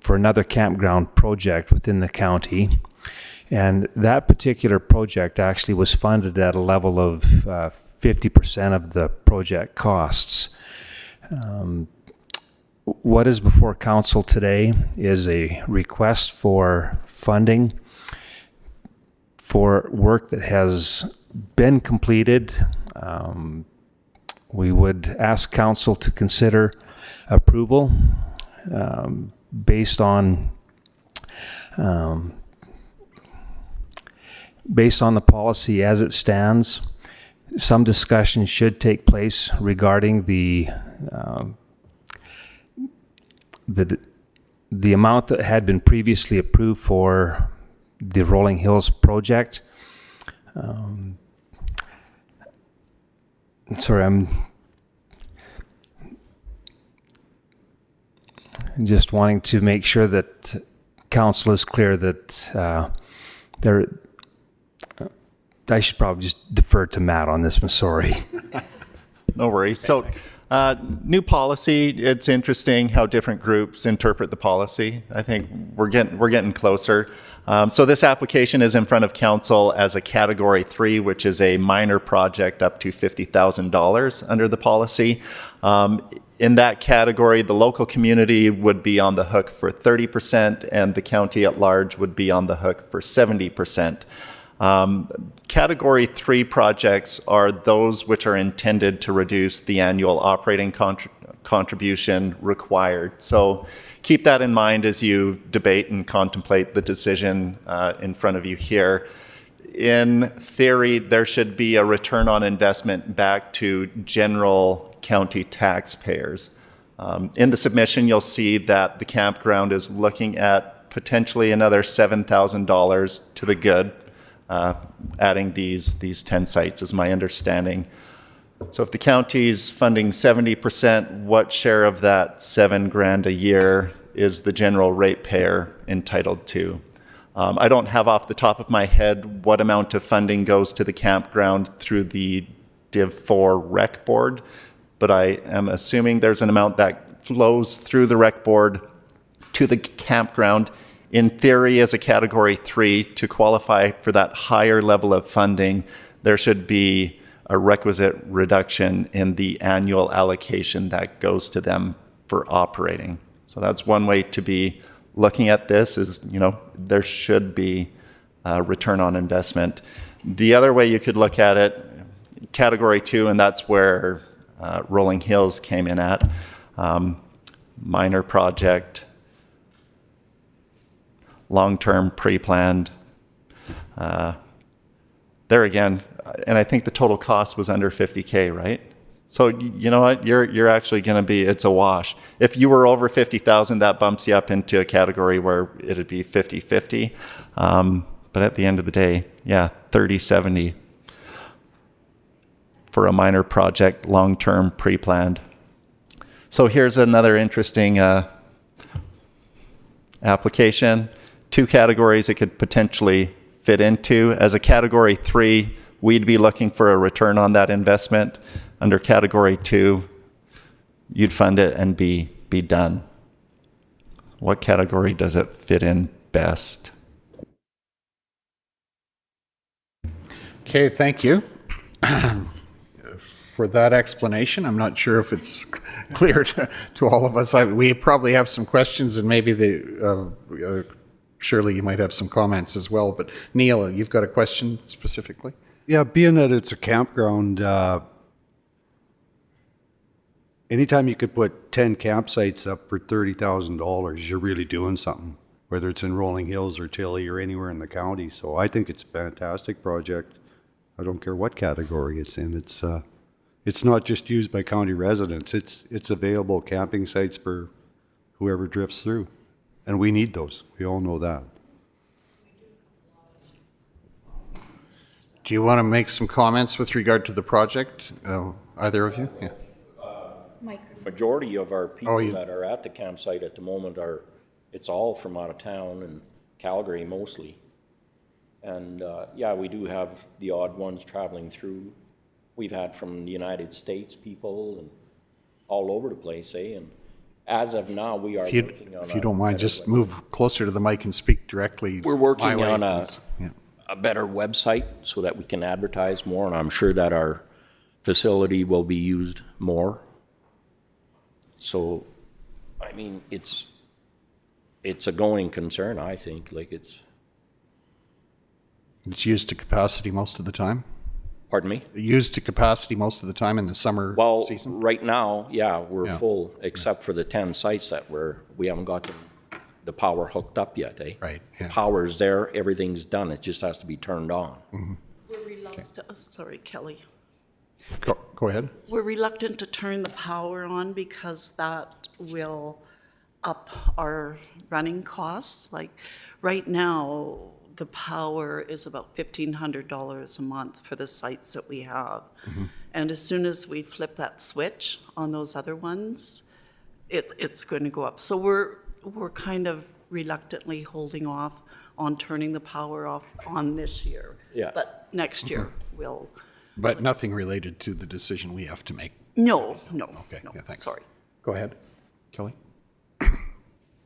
for another campground project within the county. And that particular project actually was funded at a level of 50% of the project costs. What is before council today is a request for funding for work that has been completed. We would ask council to consider approval based on the policy as it stands. Some discussion should take place regarding the amount that had been previously approved for the Rolling Hills project. Sorry, I'm just wanting to make sure that council is clear that I should probably just defer to Matt on this one, sorry. No worries. So, new policy, it's interesting how different groups interpret the policy. I think we're getting closer. So this application is in front of council as a Category 3, which is a minor project up to $50,000 under the policy. In that category, the local community would be on the hook for 30%, and the county at large would be on the hook for 70%. Category 3 projects are those which are intended to reduce the annual operating contribution required. So keep that in mind as you debate and contemplate the decision in front of you here. In theory, there should be a return on investment back to general county taxpayers. In the submission, you'll see that the campground is looking at potentially another $7,000 to the good, adding these 10 sites is my understanding. So if the county's funding 70%, what share of that $7,000 a year is the general ratepayer entitled to? I don't have off the top of my head what amount of funding goes to the campground through the Div 4 Rec Board, but I am assuming there's an amount that flows through the Rec Board to the campground. In theory, as a Category 3, to qualify for that higher level of funding, there should be a requisite reduction in the annual allocation that goes to them for operating. So that's one way to be looking at this is, there should be a return on investment. The other way you could look at it, Category 2, and that's where Rolling Hills came in at, minor project, long-term pre-planned. There again, and I think the total cost was under $50K, right? So you know what, you're actually going to be, it's a wash. If you were over 50,000, that bumps you up into a category where it'd be 50-50. But at the end of the day, yeah, 30-70 for a minor project, long-term pre-planned. So here's another interesting application. 2 categories it could potentially fit into. As a Category 3, we'd be looking for a return on that investment. Under Category 2, you'd fund it and be done. What category does it fit in best? Okay, thank you for that explanation. I'm not sure if it's clear to all of us. We probably have some questions, and maybe surely you might have some comments as well. But Neil, you've got a question specifically? Yeah, being that it's a campground, anytime you could put 10 campsites up for $30,000, you're really doing something, whether it's in Rolling Hills or Tilly or anywhere in the county. So I think it's a fantastic project. I don't care what category it's in. It's not just used by county residents. It's available camping sites for whoever drifts through. And we need those. We all know that. Do you want to make some comments with regard to the project, either of you? Yeah. Majority of our people that are at the campsite at the moment it's all from out of town and Calgary mostly. And yeah, we do have the odd ones traveling through. We've had from the United States people and all over the place, And as of now, we are working on if you don't mind, just move closer to the mic and speak directly. We're working on a better website so that we can advertise more, and I'm sure that our facility will be used more. So, I mean, it's a going concern, I think. It's used to capacity most of the time? Pardon me? Used to capacity most of the time in the summer season? Well, right now, yeah, we're full, except for the 10 sites that we haven't got the power hooked up yet, Right, yeah. Power's there, everything's done, it just has to be turned on. Mm-hmm. We're reluctant, sorry, Kelly. Go ahead. We're reluctant to turn the power on because that will up our running costs. Like right now, the power is about $1,500 a month for the sites that we have. Mm-hmm. And as soon as we flip that switch on those other ones, it's going to go up. So we're kind of reluctantly holding off on turning the power off on this year. Yeah. But next year we'll. But nothing related to the decision we have to make? No. Okay, no, yeah, thanks. Sorry. Go ahead, Kelly.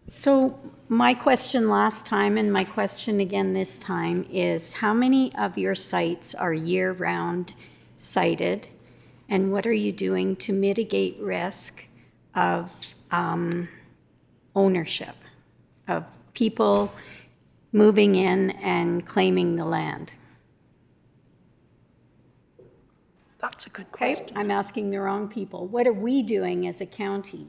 So my question last time and my question again this time is how many of your sites are year-round sited? And what are you doing to mitigate risk of ownership, of people moving in and claiming the land? That's a good question. Okay, I'm asking the wrong people. What are we doing as a county?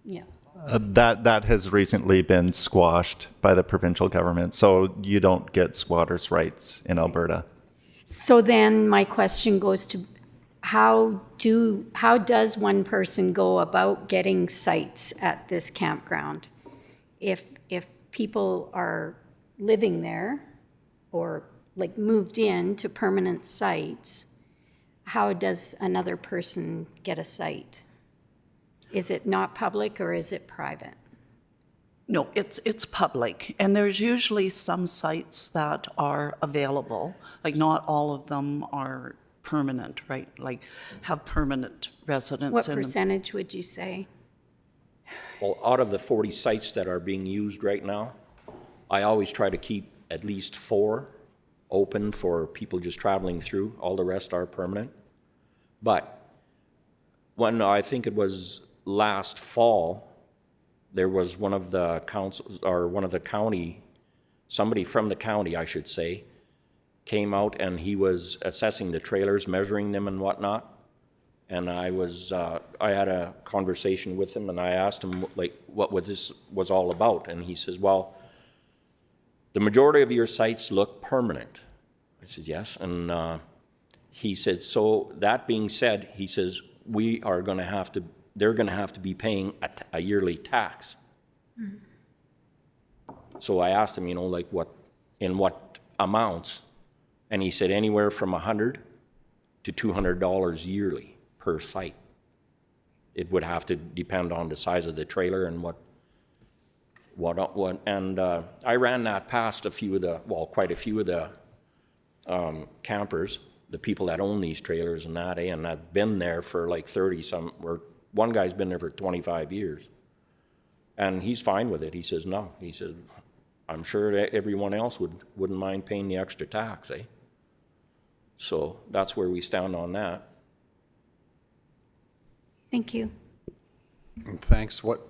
Yeah. That has recently been squashed by the provincial government, so you don't get squatters' rights in Alberta. So then my question goes to how does one person go about getting sites at this campground? If people are living there or like moved in to permanent sites, how does another person get a site? Is it not public or is it private? No, it's public, and there's usually some sites that are available. Like not all of them are permanent, right? Like have permanent residents. What in them. percentage would you say? Well, out of the 40 sites that are being used right now, I always try to keep at least 4 open for people just traveling through. All the rest are permanent. But when I think it was last fall, there was one of the councils, or one of the county, somebody from the county, I should say, came out and he was assessing the trailers, measuring them and whatnot. And I had a conversation with him and I asked him like what this was all about. And he says, well, the majority of your sites look permanent. I said, yes. And he said, so that being said, he says, they're going to have to be paying a yearly tax. Mm-hmm. So I asked him, like in what amounts? And he said anywhere from $100 to $200 yearly per site. It would have to depend on the size of the trailer and what. And I ran that past quite a few of the campers, the people that own these trailers and that, and I've been there for like 30 some, or one guy's been there for 25 years. And he's fine with it. He says, no. He says, I'm sure that everyone else wouldn't mind paying the extra tax, eh? So that's where we stand on that. Thank you. Thanks. What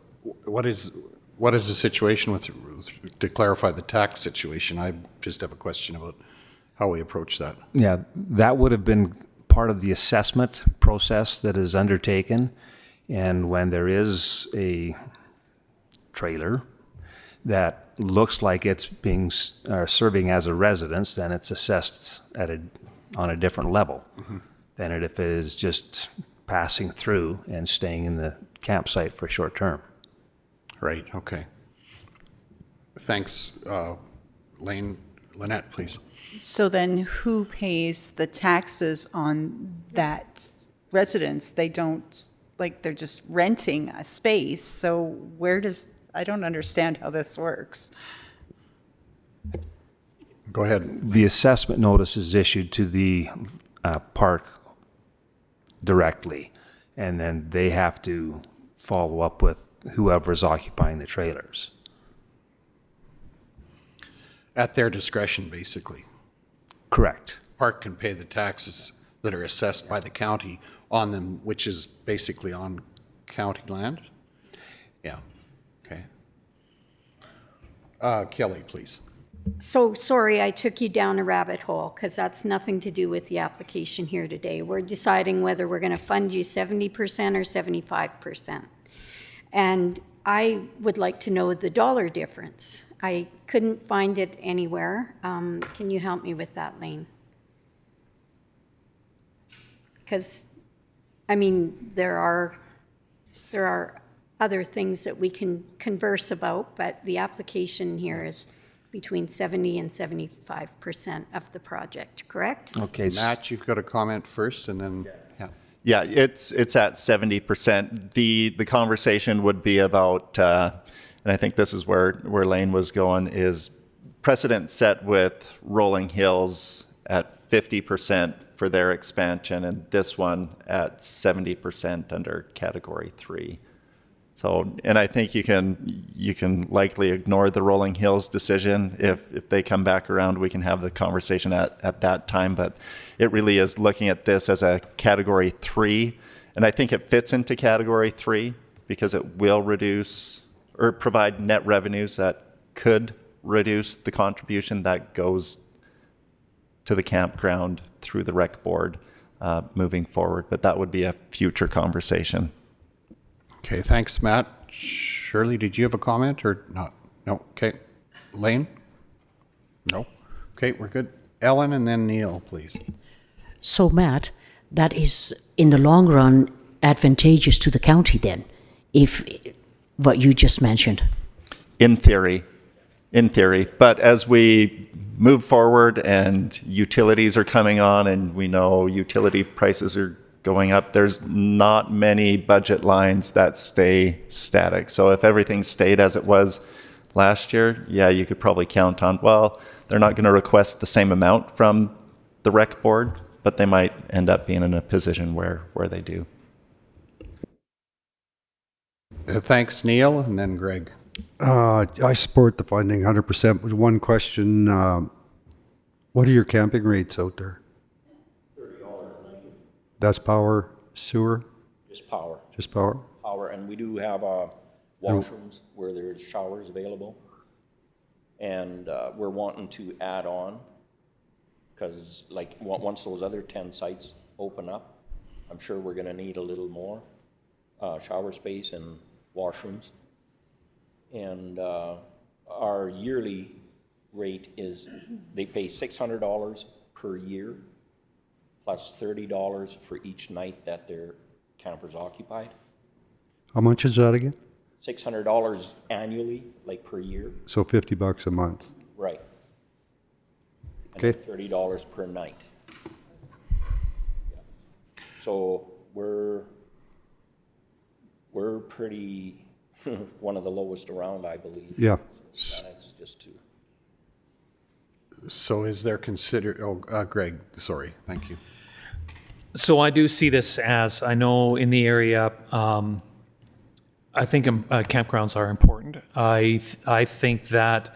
is the situation with, to clarify the tax situation? I just have a question about how we approach that. Yeah, that would have been part of the assessment process that is undertaken. And when there is a trailer that looks like it's being serving as a residence, then it's assessed on a different level than if it is just passing through and staying in the campsite for short term. Right, okay. Thanks. Lynette, please. So then who pays the taxes on that residence? They don't, they're just renting a space. So I don't understand how this works. Go ahead. The assessment notice is issued to the park directly, and then they have to follow up with whoever's occupying the trailers. At their discretion, basically. Correct. Park can pay the taxes that are assessed by the county on them, which is basically on county land? Yeah, okay. Kelly, please. So sorry, I took you down a rabbit hole because that's nothing to do with the application here today. We're deciding whether we're going to fund you 70% or 75%. And I would like to know the dollar difference. I couldn't find it anywhere. Can you help me with that, Lane? Because, I mean, there are other things that we can converse about, but the application here is between 70 and 75% of the project, correct? Okay. Matt, you've got a comment first, and then, yeah. Yeah, it's at 70%. The conversation would be about, and I think this is where Lane was going, is precedent set with Rolling Hills at 50% for their expansion, and this one at 70% under Category 3. So, and I think you can likely ignore the Rolling Hills decision. If they come back around, we can have the conversation at that time. But it really is looking at this as a category 3. And I think it fits into category 3 because it will reduce or provide net revenues that could reduce the contribution that goes to the campground through the rec board moving forward. But that would be a future conversation. Okay, thanks, Matt. Shirley, did you have a comment or not? No. Okay. Lane? No. Okay, we're good. Ellen and then Neil, please. So, Matt, that is in the long run advantageous to the county then, if what you just mentioned. In theory. But as we move forward and utilities are coming on and we know utility prices are going up, there's not many budget lines that stay static. So if everything stayed as it was last year, yeah, you could probably count on, well, they're not going to request the same amount from the rec board, but they might end up being in a position where they do. Thanks, Neil, and then Greg. I support the funding 100%. But one question, what are your camping rates out there? $30.90. That's power, sewer? Just power. Just power? Power, and we do have washrooms where there's showers available. And we're wanting to add on, because like once those other 10 sites open up, I'm sure we're gonna need a little more shower space and washrooms. And our yearly rate is, they pay $600 per year, plus $30 for each night that their camper's occupied. How much is that again? $600 annually, like per year. So $50 a month. Right. Okay. And then $30 per night. Yeah. So we're pretty one of the lowest around, I believe. Yeah. So that's just to. So is there Greg, sorry, thank you. So I do see this as, I know in the area, I think campgrounds are important. I think that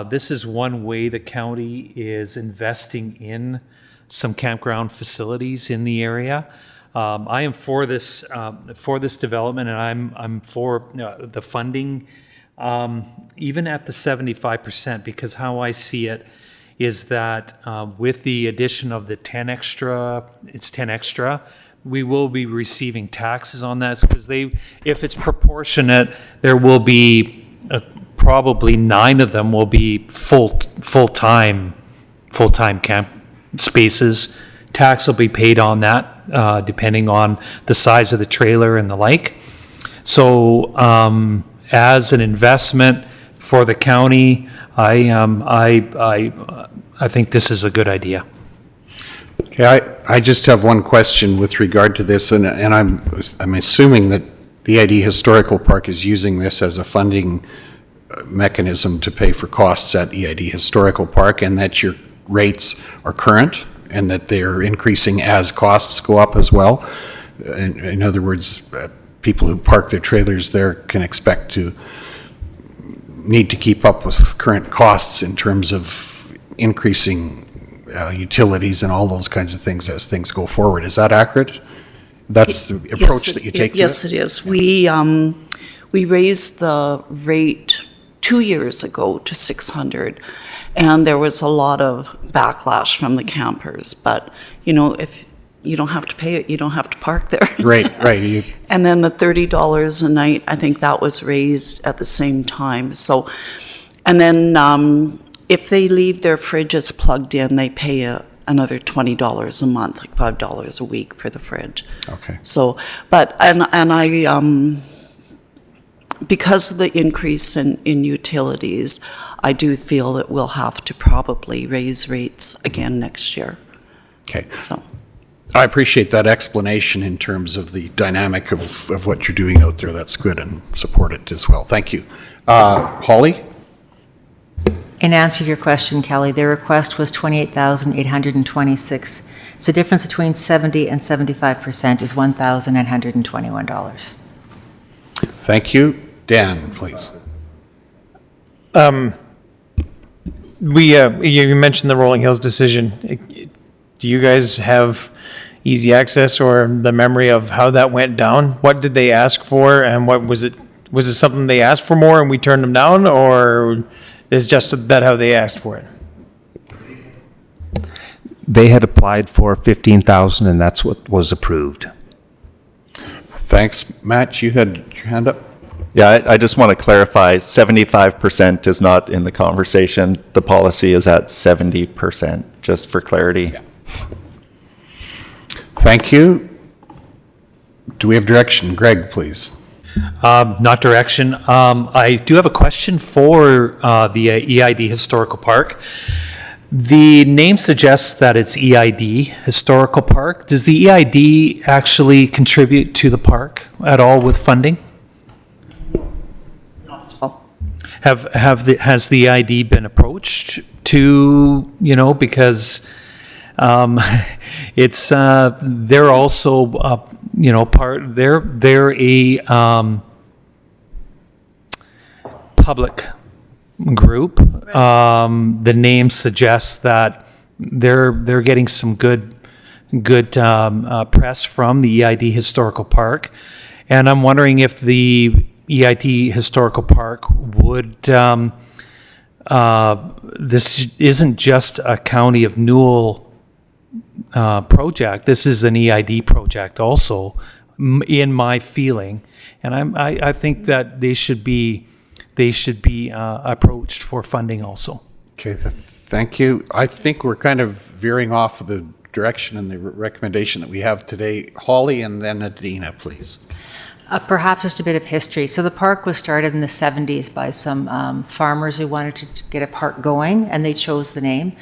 this is one way the county is investing in some campground facilities in the area. I am for this development, and I'm for the funding, even at the 75%, because how I see it is that with the addition of the 10 extra, we will be receiving taxes on that, because if it's proportionate, there will be probably 9 of them will be full-time camp spaces. Tax will be paid on that, depending on the size of the trailer and the like. So, as an investment for the county, I think this is a good idea. Okay, I just have one question with regard to this, and I'm assuming that the EID Historical Park is using this as a funding mechanism to pay for costs at EID Historical Park, and that your rates are current and that they're increasing as costs go up as well. In other words, people who park their trailers there can expect to need to keep up with current costs in terms of increasing utilities and all those kinds of things as things go forward. Is that accurate? That's the approach that you take? Yes, it is. We raised the rate 2 years ago to $600, and there was a lot of backlash from the campers. But if you don't have to pay it, you don't have to park there. Right. And then the $30 a night, I think that was raised at the same time. So, and then if they leave their fridges plugged in, they pay another $20 a month, like $5 a week for the fridge. Okay. So, but, and I, because of the increase in utilities, I do feel that we'll have to probably raise rates again next year. Okay. So. I appreciate that explanation in terms of the dynamic of what you're doing out there. That's good, and support it as well. Thank you. Holly? In answer to your question, Kelly, their request was $28,826. So difference between 70 and 75% is $1,921. Thank you. Dan, please. You mentioned the Rolling Hills decision. Do you guys have easy access or the memory of how that went down? What did they ask for, and what was it? Was it something they asked for more and we turned them down, or is just that how they asked for it? They had applied for 15,000 and that's what was approved. Thanks. Matt, you had your hand up. Yeah, I just want to clarify, 75% is not in the conversation. The policy is at 70%, just for clarity. Yeah. Thank you. Do we have direction? Greg, please. Not direction. I do have a question for the EID Historical Park. The name suggests that it's EID Historical Park. Does the EID actually contribute to the park at all with funding? Has the EID been approached to, because it's they're also they're a public group. The name suggests that they're getting some good press from the EID Historical Park, and I'm wondering if the EID Historical Park would. This isn't just a County of Newell project. This is an EID project also, in my feeling, and I think that they should be approached for funding also. Okay, thank you. I think we're kind of veering off the direction and the recommendation that we have today. Holly and then Adina, please. Perhaps just a bit of history. So the park was started in the 70s by some farmers who wanted to get a park going, and they chose the name.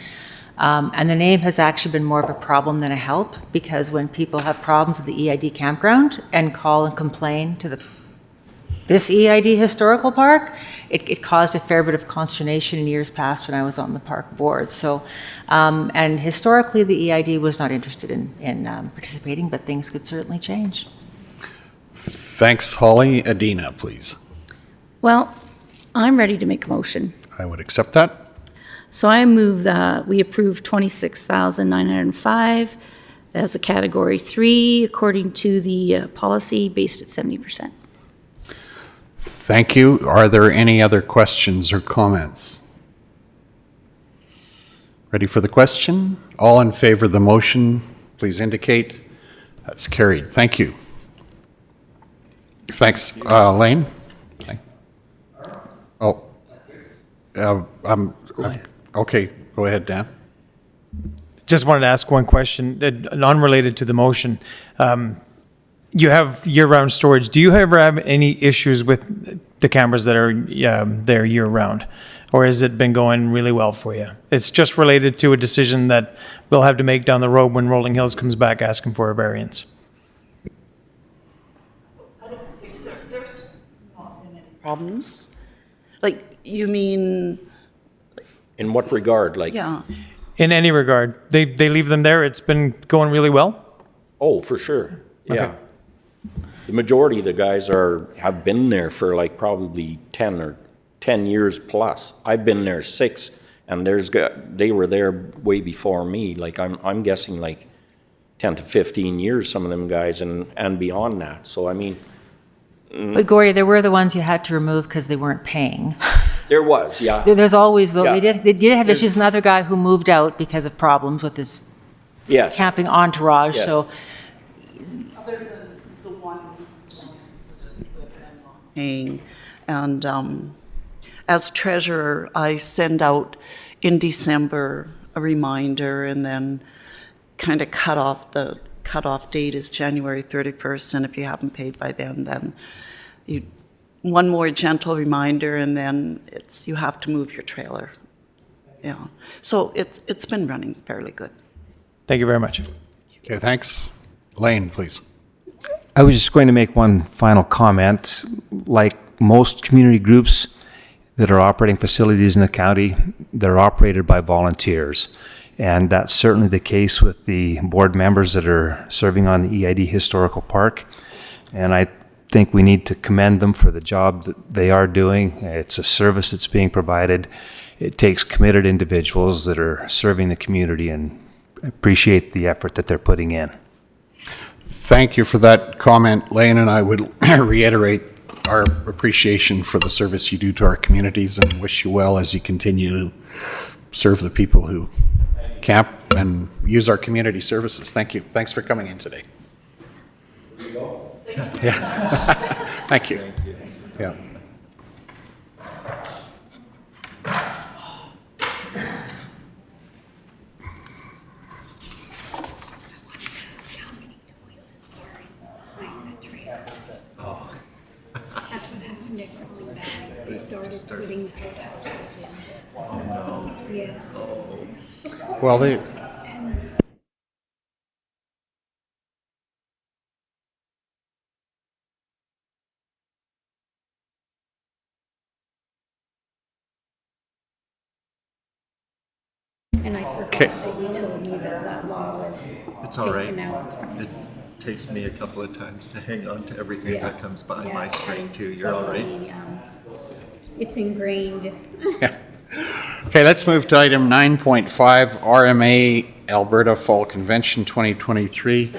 And the name has actually been more of a problem than a help, because when people have problems with the EID campground and call and complain to this EID Historical Park, it caused a fair bit of consternation in years past when I was on the park board. So, and historically the EID was not interested in participating, but things could certainly change. Thanks, Holly. Adina, please. Well, I'm ready to make a motion. I would accept that. So I move that we approve 26,905 as a category 3 according to the policy based at 70%. Thank you. Are there any other questions or comments? Ready for the question? All in favor of the motion, please indicate. That's carried. Thank you. Thanks, Lane. Oh, okay, go ahead, Dan. Just wanted to ask one question, unrelated to the motion. You have year-round storage. Do you ever have any issues with the cameras that are there year-round? Or has it been going really well for you? It's just related to a decision that we'll have to make down the road when Rolling Hills comes back asking for a variance. There's not been any problems. Like, you mean? In what regard? Like? Yeah. In any regard. They leave them there. It's been going really well? Oh, for sure. Yeah. Okay. The majority of the guys have been there for like probably 10 years plus. I've been there 6, and they were there way before me. Like I'm guessing like 10 to 15 years, some of them guys, and beyond that. So I mean. But Gory, there were the ones you had to remove because they weren't paying. There was, yeah. There's always, though, Yeah. they did have issues. Another guy who moved out because of problems with his camping entourage. Yes. So, Other than the one incident with them not paying, and as treasurer, I send out in December a reminder, and then kind of the cutoff date is January 31st, and if you haven't paid by then one more gentle reminder, and then you have to move your trailer. Yeah, so it's been running fairly good. Thank you very much. Okay, thanks. Lane, please. I was just going to make one final comment. Like most community groups that are operating facilities in the county, they're operated by volunteers. And that's certainly the case with the board members that are serving on the EID Historical Park. And I think we need to commend them for the job that they are doing. It's a service that's being provided. It takes committed individuals that are serving the community, and appreciate the effort that they're putting in. Thank you for that comment, Lane, and I would reiterate our appreciation for the service you do to our communities and wish you well as you continue to serve the people who camp and use our community services. Thank you. Thanks for coming in today. Yeah. Thank you. Yeah. Well, they. And I forgot that you told me that that law was It's all right. taken out. It takes me a couple of times to hang on to everything Yeah. that comes by Yeah, my screen it's too. You're all right. totally, it's ingrained. Okay, let's move to item 9.5, RMA Alberta Fall Convention 2023.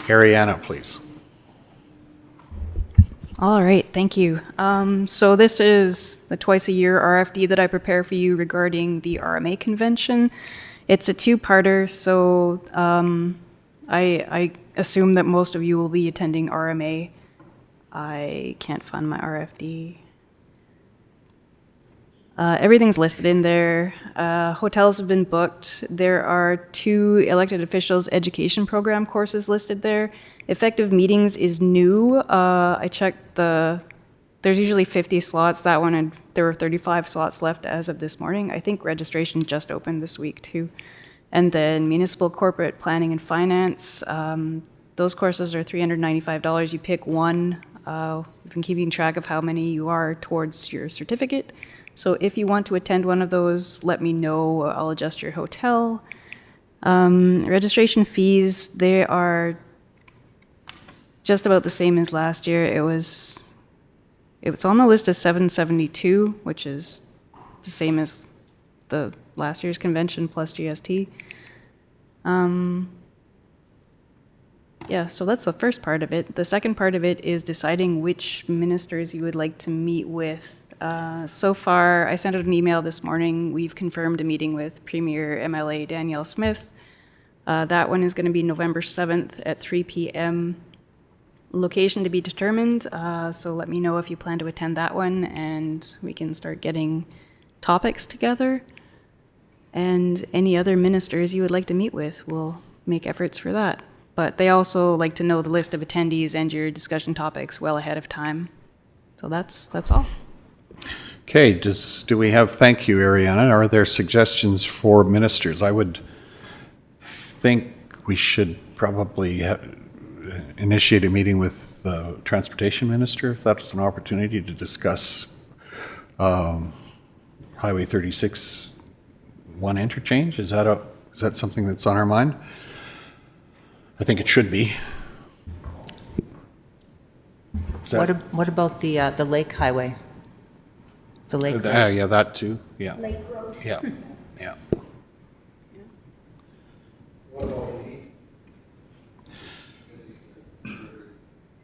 Ariana, please. All right, thank you. So this is the twice-a-year RFD that I prepare for you regarding the RMA convention. It's a two-parter, so I assume that most of you will be attending RMA. I can't find my RFD. Everything's listed in there. Hotels have been booked. There are 2 elected officials education program courses listed there. Effective meetings is new. I checked there's usually 50 slots. That one, and there were 35 slots left as of this morning. I think registration just opened this week too. And then municipal corporate planning and finance. Those courses are $395. You pick one. We've been keeping track of how many you are towards your certificate. So if you want to attend one of those, let me know. I'll adjust your hotel. Registration fees, they are just about the same as last year. It was on the list as $772, which is the same as the last year's convention plus GST. Yeah, so that's the first part of it. The second part of it is deciding which ministers you would like to meet with. So far, I sent out an email this morning. We've confirmed a meeting with Premier MLA Danielle Smith. That one is going to be November 7th at 3 p.m. Location to be determined, so let me know if you plan to attend that one, and we can start getting topics together. And any other ministers you would like to meet with, we'll make efforts for that. But they also like to know the list of attendees and your discussion topics well ahead of time. So that's all. Okay, do we have, thank you, Ariana. Are there suggestions for ministers? I would think we should probably initiate a meeting with the transportation minister, if that's an opportunity to discuss Highway 36 one interchange. Is that something that's on our mind? I think it should be. What about the Lake Highway? The Lake Road? Yeah, that too. Yeah. Lake Road. Yeah. Yeah.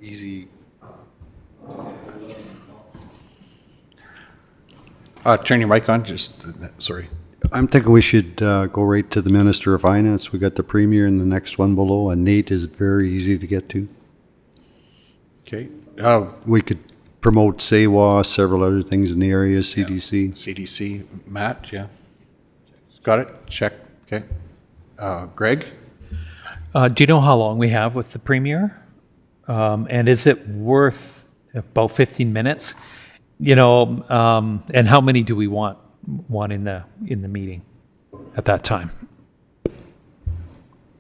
Easy. Turn your mic on. Sorry. I'm thinking we should go right to the Minister of Finance. We got the Premier and the next one below, and Nate is very easy to get to. Okay. We could promote SAWA, several other things in the area, CDC. Yeah. CDC. Matt, yeah. Got it? Check. Okay. Greg? Do you know how long we have with the Premier? And is it worth about 15 minutes? And how many do we want in the meeting at that time?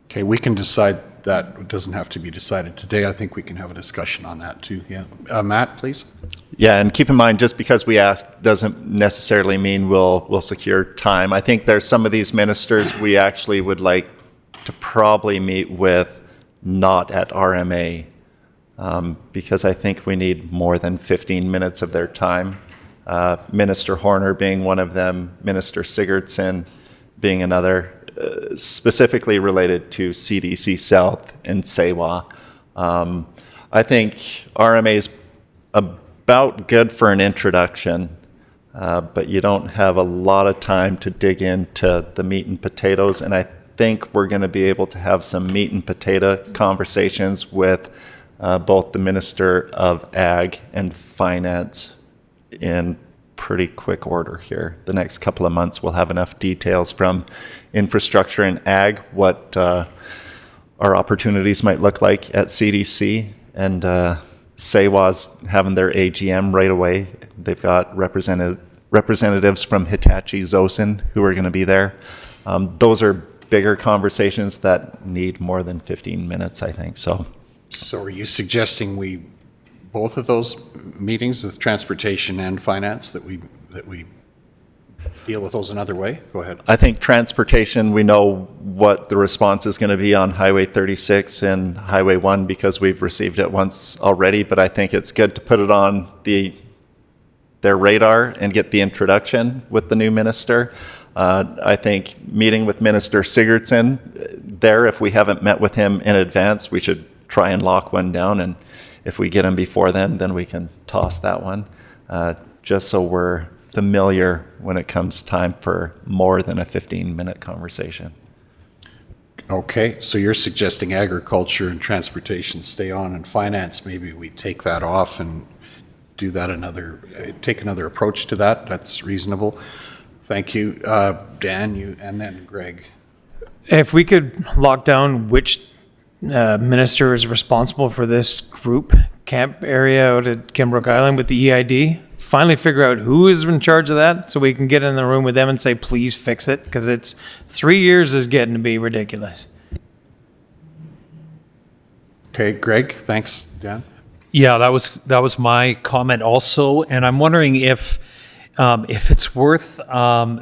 Okay, we can decide that. It doesn't have to be decided today. I think we can have a discussion on that too. Yeah. Matt, please. Yeah, and keep in mind, just because we asked doesn't necessarily mean we'll secure time. I think there's some of these ministers we actually would like to probably meet with not at RMA. because I think we need more than 15 minutes of their time. Minister Horner being one of them, Minister Sigurdsson being another, specifically related to CDC South and SEWA. I think RMA is about good for an introduction, but you don't have a lot of time to dig into the meat and potatoes, and I think we're going to be able to have some meat and potato conversations with both the Minister of Ag and Finance in pretty quick order here. The next couple of months we'll have enough details from infrastructure and ag, what our opportunities might look like at CDC, and SEWA's having their AGM right away. They've got representatives from Hitachi Zosen who are going to be there. Those are bigger conversations that need more than 15 minutes, I think. So are you suggesting both of those meetings with transportation and finance, that we deal with those another way? Go ahead. I think transportation, we know what the response is going to be on Highway 36 and Highway 1 because we've received it once already, but I think it's good to put it on their radar and get the introduction with the new minister. I think meeting with Minister Sigurdsson there, if we haven't met with him in advance, we should try and lock one down, and if we get him before then we can toss that one, just so we're familiar when it comes time for more than a 15-minute conversation. Okay, so you're suggesting agriculture and transportation stay on, and finance, maybe we take that off and do that take another approach to that. That's reasonable. Thank you. Dan, you, and then Greg. If we could lock down which minister is responsible for this group camp area out at Kimbrook Island with the EID, finally figure out who is in charge of that so we can get in the room with them and say, please fix it, because it's 3 years is getting to be ridiculous. Okay, Greg, thanks, Dan. Yeah, that was my comment also, and I'm wondering if it's worth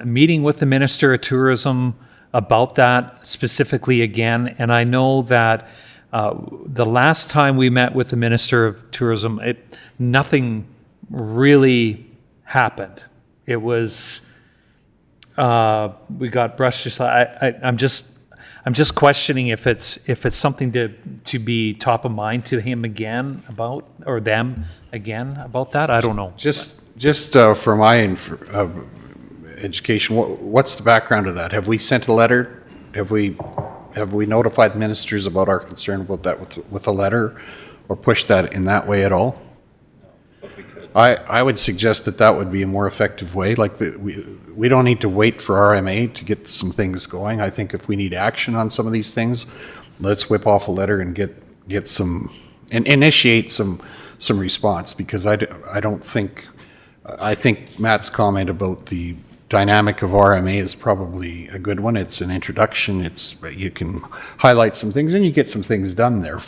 meeting with the Minister of Tourism about that specifically again. And I know that the last time we met with the Minister of Tourism, nothing really happened. It was we got brushed aside. I'm just questioning if it's something to be top of mind to him again about, or them again about that. I don't know. Just for my education, what's the background of that? Have we sent a letter? Have we notified ministers about our concern about that with a letter, or pushed that in that way at all? I would suggest that would be a more effective way. Like we don't need to wait for RMA to get some things going. I think if we need action on some of these things, let's whip off a letter and get some and initiate some response, because I think Matt's comment about the dynamic of RMA is probably a good one. It's an introduction. You can highlight some things and you get some things done there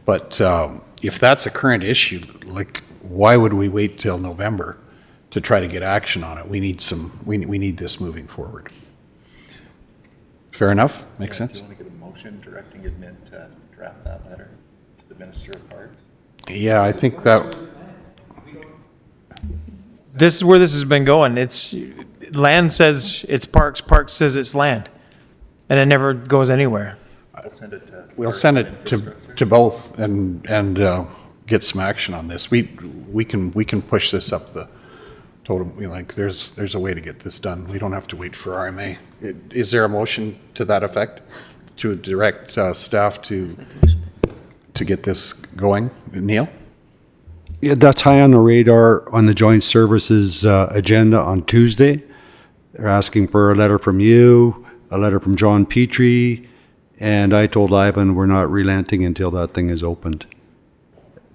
but if that's a current issue, like, why would we wait till November to try to get action on it? We need this moving forward. Fair enough? Makes sense? Do you want to get a motion directing admin to draft that letter to the Minister of Parks? Yeah, I think that... This is where this has been going. It's land says it's parks, parks says it's land, and it never goes anywhere. We'll send it to both and get some action on this. We can push this up the total. Like there's a way to get this done. We don't have to wait for RMA. Is there a motion to that effect to direct staff to get this going? Neil? Yeah, that's high on the radar on the Joint Services agenda on Tuesday. They're asking for a letter from you, a letter from John Petrie, and I told Ivan we're not relenting until that thing is opened.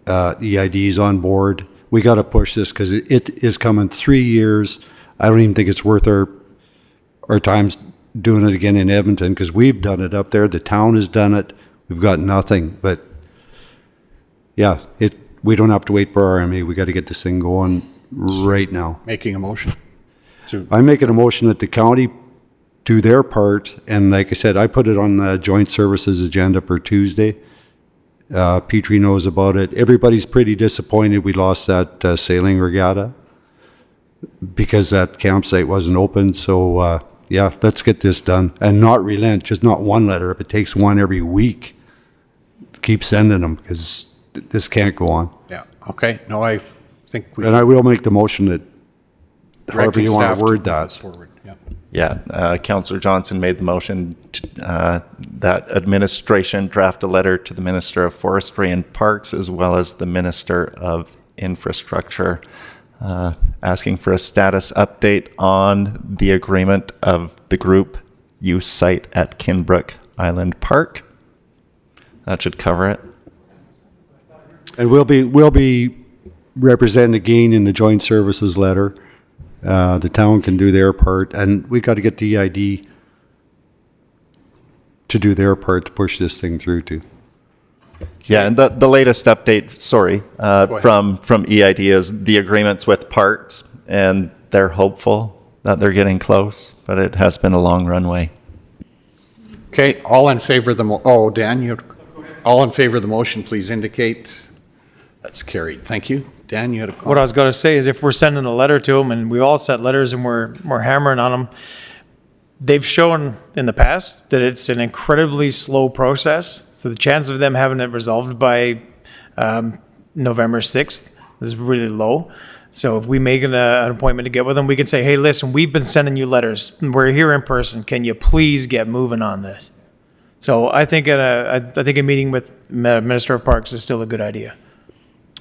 EID is on board. We got to push this because it is coming 3 years. I don't even think it's worth our times doing it again in Edmonton, because we've done it up there. The town has done it. We've got nothing. But yeah, we don't have to wait for RMA. We got to get this thing going right now. Making a motion. I'm making a motion that the county do their part, and like I said, I put it on the Joint Services agenda for Tuesday. Petrie knows about it. Everybody's pretty disappointed we lost that sailing regatta because that campsite wasn't open. So, yeah, let's get this done and not relent, just not one letter. If it takes one every week, keep sending them because this can't go on. Yeah, okay. No, I think we... And I will make the motion that however you want staff to word move that. this forward. Yeah. Yeah, Councillor Johnson made the motion that administration draft a letter to the Minister of Forestry and Parks as well as the Minister of Infrastructure asking for a status update on the agreement of the group use site at Kinbrook Island Park. That should cover it. And we'll be represented again in the joint services letter. The town can do their part, and we got to get the EID to do their part to push this thing through too. Yeah, and the latest update, from EID is the agreements with parks, and they're hopeful that they're getting close, but it has been a long runway. Okay, all in favor of the Dan, all in favor of the motion, please indicate. That's carried. Thank you. Dan, you had a comment? What I was going to say is if we're sending a letter to them, and we all sent letters and we're hammering on them, they've shown in the past that it's an incredibly slow process. So the chance of them having it resolved by November 6th is really low. So if we make an appointment to get with them, we can say, hey, listen, we've been sending you letters. We're here in person. Can you please get moving on this? So I think a meeting with Minister of Parks is still a good idea.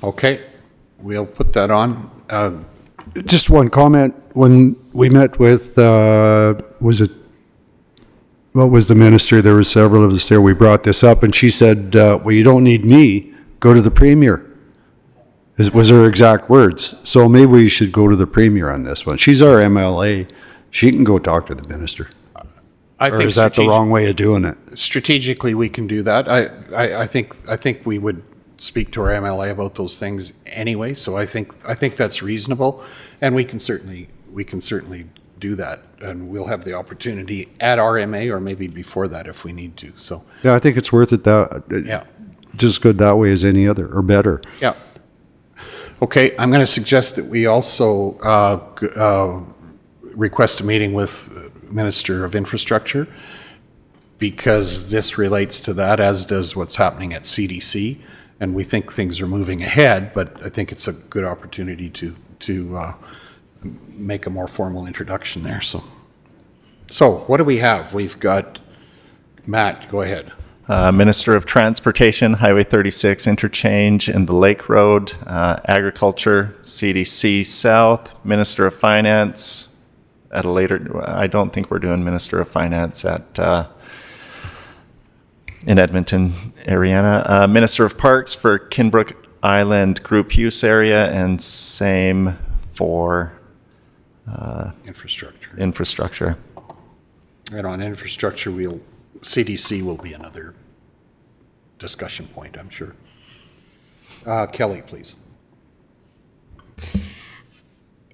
Okay, we'll put that on. Just one comment. When we met with, what was the minister? There were several of us there. We brought this up, and she said, well, you don't need me. Go to the Premier. Was her exact words. So maybe we should go to the Premier on this one. She's our MLA. She can go talk to the minister. Or is that the wrong way of doing it? Strategically, we can do that. I think we would speak to our MLA about those things anyway. So I think that's reasonable, and we can certainly do that, and we'll have the opportunity at RMA or maybe before that if we need to. So yeah, I think it's worth it. Yeah, just good that way as any other, or better. Yeah. Okay, I'm going to suggest that we also request a meeting with Minister of Infrastructure, because this relates to that, as does what's happening at CDC. And we think things are moving ahead, but I think it's a good opportunity to make a more formal introduction there. So what do we have? We've got, Matt, go ahead. Minister of Transportation, Highway 36 interchange in the Lake Road, Agriculture, CDC South, Minister of Finance at a later, I don't think we're doing Minister of Finance at in Edmonton, Ariana. Minister of Parks for Kinbrook Island Group Use Area, and same for infrastructure. And on infrastructure, CDC will be another discussion point, I'm sure. Kelly, please.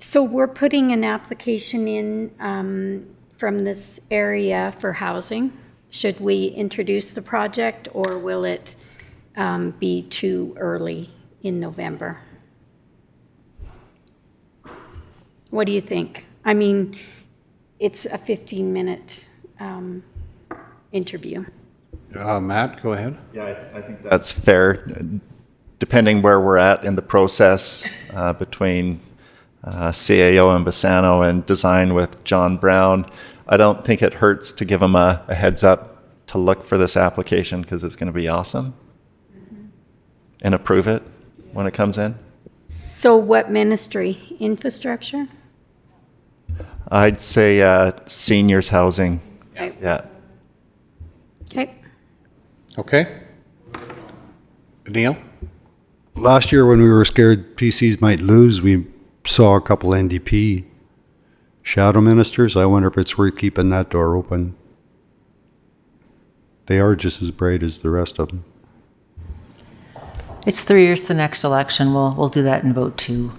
So we're putting an application in from this area for housing. Should we introduce the project, or will it be too early in November? What do you think? I mean, it's a 15-minute interview. Matt, go ahead. Yeah, I think that's fair. Depending where we're at in the process between CAO and Bassano and design with John Brown, I don't think it hurts to give them a heads up to look for this application, because it's going to be awesome, and approve it when it comes in. So what ministry? Infrastructure? I'd say seniors housing. Okay. Yeah. Okay. Okay. Neil? Last year when we were scared PCs might lose, we saw a couple NDP shadow ministers. I wonder if it's worth keeping that door open. They are just as bright as the rest of them. It's 3 years to the next election. We'll do that in vote 2.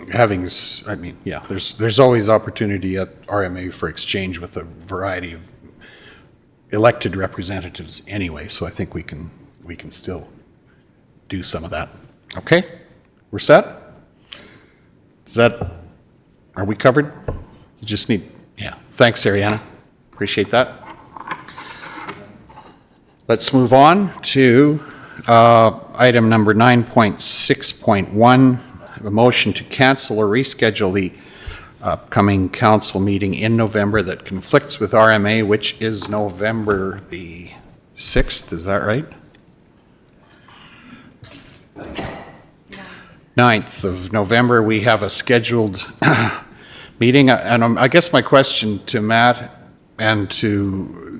There's always opportunity at RMA for exchange with a variety of elected representatives anyway, so I think we can still do some of that. Okay, we're set? Are we covered? You just need, yeah. Thanks, Ariana. Appreciate that. Let's move on to item number 9.6.1, a motion to cancel or reschedule the upcoming council meeting in November that conflicts with RMA, which is November the 6th, is that right? 9th of November, we have a scheduled meeting, and I guess my question to Matt and to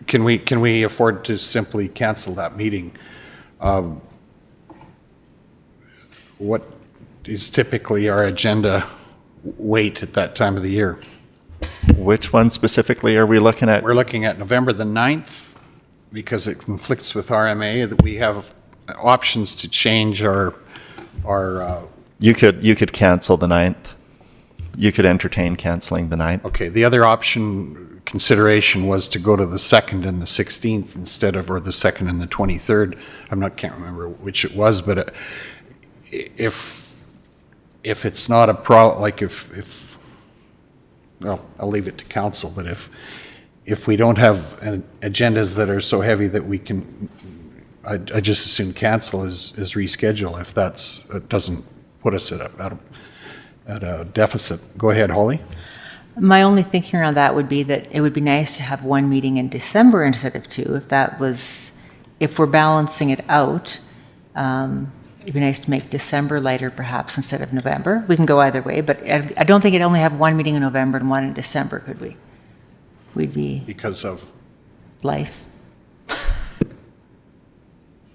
can we afford to simply cancel that meeting? What is typically our agenda weight at that time of the year? Which one specifically are we looking at? We're looking at November the 9th because it conflicts with RMA. That we have options to change our You could cancel the 9th. You could entertain canceling the 9th. Okay, the other option consideration was to go to the 2nd and the 16th instead of, or the 2nd and the 23rd. Can't remember which it was, but if it's not a like well, I'll leave it to council, but if we don't have agendas that are so heavy that we can, I just assume cancel is reschedule if it doesn't put us at a deficit. Go ahead, Holly. My only thinking around that would be that it would be nice to have one meeting in December instead of two. If we're balancing it out, it'd be nice to make December lighter perhaps instead of November. We can go either way, but I don't think it'd only have one meeting in November and one in December, could we? We'd be... Because of? Life.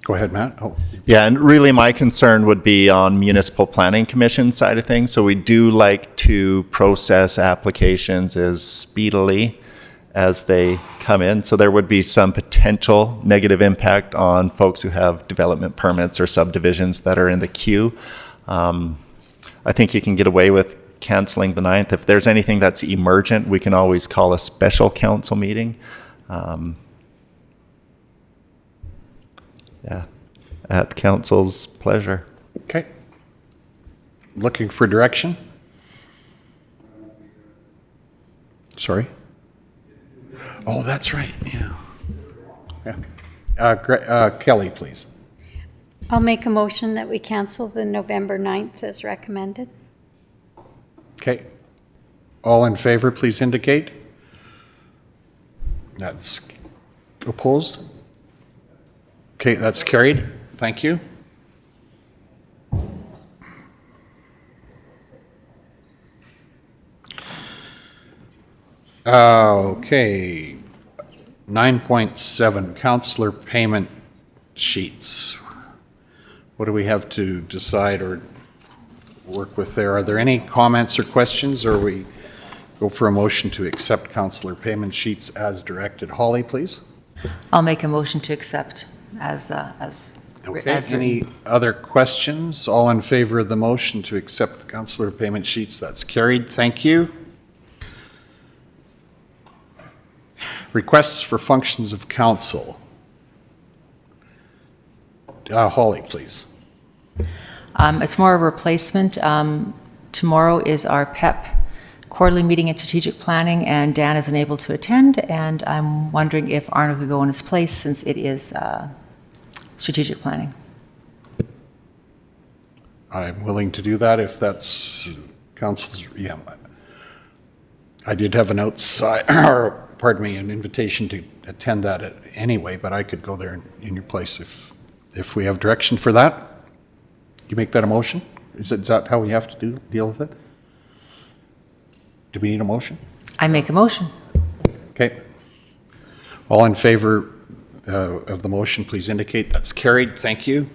Go ahead, Matt. Oh. Yeah, and really my concern would be on Municipal Planning Commission side of things. So we do like to process applications as speedily as they come in. So there would be some potential negative impact on folks who have development permits or subdivisions that are in the queue. I think you can get away with canceling the 9th. If there's anything that's emergent, we can always call a special council meeting. Yeah, at council's pleasure. Okay. Looking for direction? Sorry? Oh, that's right, yeah. Kelly, please. I'll make a motion that we cancel the November 9th as recommended. Okay. All in favor, please indicate. That's opposed? Okay, that's carried. Thank you. Okay. 9.7, councillor payment sheets. What do we have to decide or work with there? Are there any comments or questions, or we go for a motion to accept councillor payment sheets as directed? Holly, please. I'll make a motion to accept as Okay, any other questions? All in favor of the motion to accept the councillor payment sheets? That's carried. Thank you. Requests for functions of council. Holly, please. It's more a replacement. Tomorrow is our PEP quarterly meeting in strategic planning, and Dan is unable to attend, and I'm wondering if Arno could go in his place since it is strategic planning. I'm willing to do that if that's council's, yeah. I did have an outside, or pardon me, an invitation to attend that anyway, but I could go there in your place if we have direction for that. You make that a motion? Is that how we have to deal with it? Do we need a motion? I make a motion. Okay. All in favor of the motion, please indicate. That's carried. Thank you.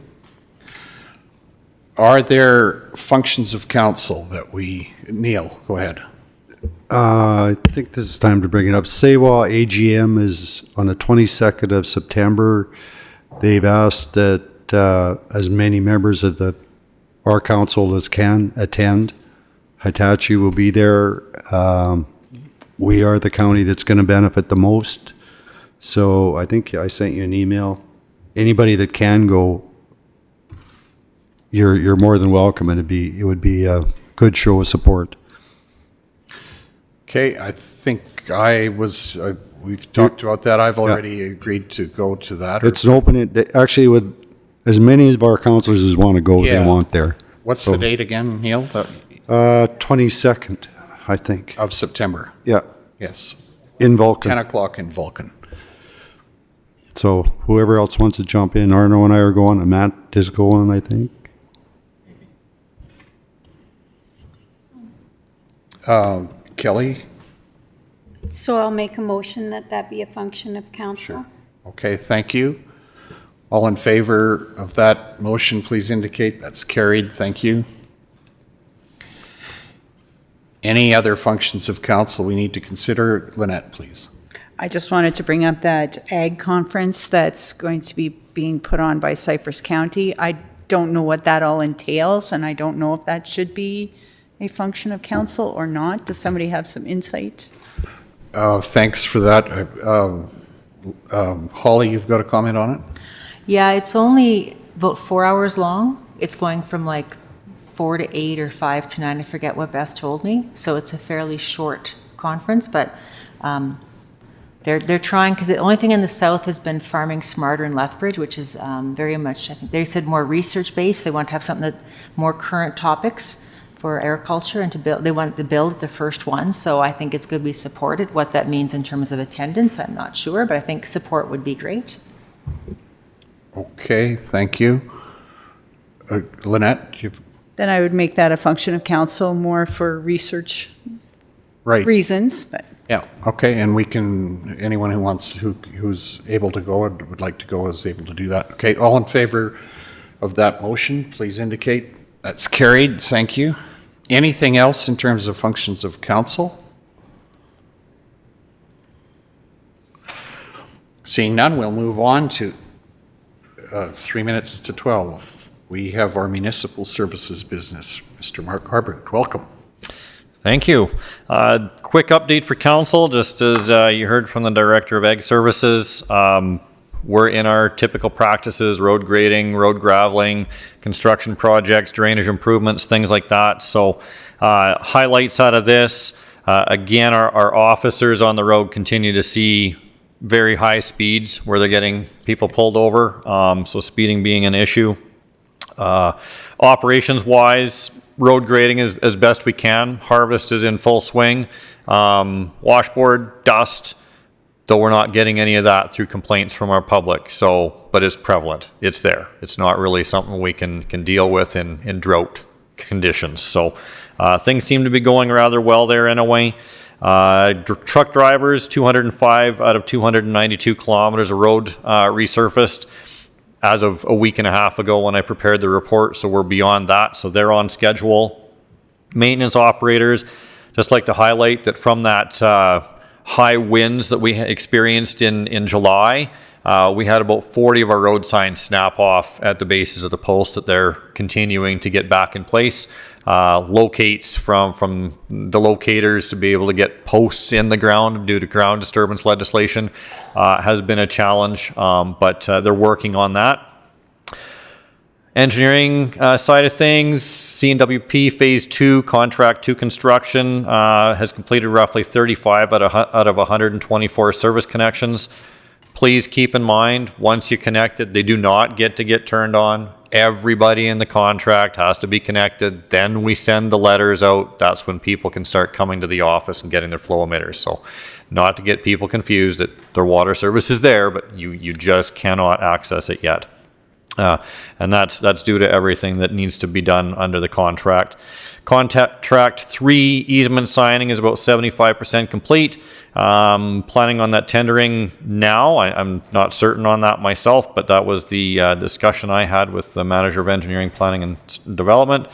Are there functions of council that Neil, go ahead. I think this is time to bring it up. Sewa AGM is on the 22nd of September. They've asked that as many members of our council as can attend. Hitachi will be there. We are the county that's going to benefit the most So I think I sent you an email. Anybody that can go, you're more than welcome, and it would be a good show of support. Okay, I think we've talked about that. I've already agreed to go to that. It's an open, actually, with as many of our councillors as want to go, they want there. What's the date again, Neil? 22nd, I think. Of September? Yeah. Yes. In Vulcan. 10 o'clock in Vulcan. So whoever else wants to jump in, Arno and I are going, and Matt is going, I think. Kelly? So I'll make a motion that that be a function of council. Okay, thank you. All in favor of that motion, please indicate. That's carried. Thank you. Any other functions of council we need to consider? Lynette, please. I just wanted to bring up that ag conference that's going to be being put on by Cypress County. I don't know what that all entails, and I don't know if that should be a function of council or not. Does somebody have some insight? Thanks for that. Holly, you've got a comment on it? Yeah, it's only about 4 hours long. It's going from like 4 to 8 or 5 to 9. I forget what Beth told me. So it's a fairly short conference, but they're trying, because the only thing in the south has been farming smarter in Lethbridge, which is very much, I think they said, more research based. They want to have something that more current topics for agriculture, and to build, they want to build the first one. So I think it's good to be supported. What that means in terms of attendance, I'm not sure, but I think support would be great. Okay, thank you. Lynette, Then I would make that a function of council more for research reasons. But yeah, okay, and we can, anyone who wants, who's able to go and would like to go is able to do that. Okay, all in favor of that motion, please indicate. That's carried, thank you. Anything else in terms of functions of council? Seeing none, we'll move on to 3 minutes to 12. We have our municipal services business. Mr. Mark Harbert, welcome. Thank you. Quick update for council, just as you heard from the Director of Ag Services. We're in our typical practices: road grading, road graveling, construction projects, drainage improvements, things like that. So highlights out of this, again, our officers on the road continue to see very high speeds where they're getting people pulled over, so speeding being an issue. Operations wise, road grading is as best we can. Harvest is in full swing. Washboard, dust, though we're not getting any of that through complaints from our public. So, but it's prevalent. It's there. It's not really something we can deal with in drought conditions. So things seem to be going rather well there in a way. Truck drivers, 205 out of 292 kilometers of road resurfaced as of a week and a half ago when I prepared the report. So we're beyond that. So they're on schedule. Maintenance operators, just like to highlight that from that high winds that we experienced in July, we had about 40 of our road signs snap off at the bases of the posts that they're continuing to get back in place. Locates from the locators to be able to get posts in the ground due to ground disturbance legislation has been a challenge, but they're working on that. Engineering side of things, CNWP Phase 2, Contract 2 construction has completed roughly 35 out of 124 service connections. Please keep in mind, once you connect it, they do not get to get turned on. Everybody in the contract has to be connected. Then we send the letters out. That's when people can start coming to the office and getting their flow emitters. So not to get people confused that their water service is there, but you just cannot access it yet. And that's due to everything that needs to be done under the contract. Contract 3 easement signing is about 75% complete. Planning on that tendering now. I'm not certain on that myself, but that was the discussion I had with the Manager of Engineering, Planning and Development.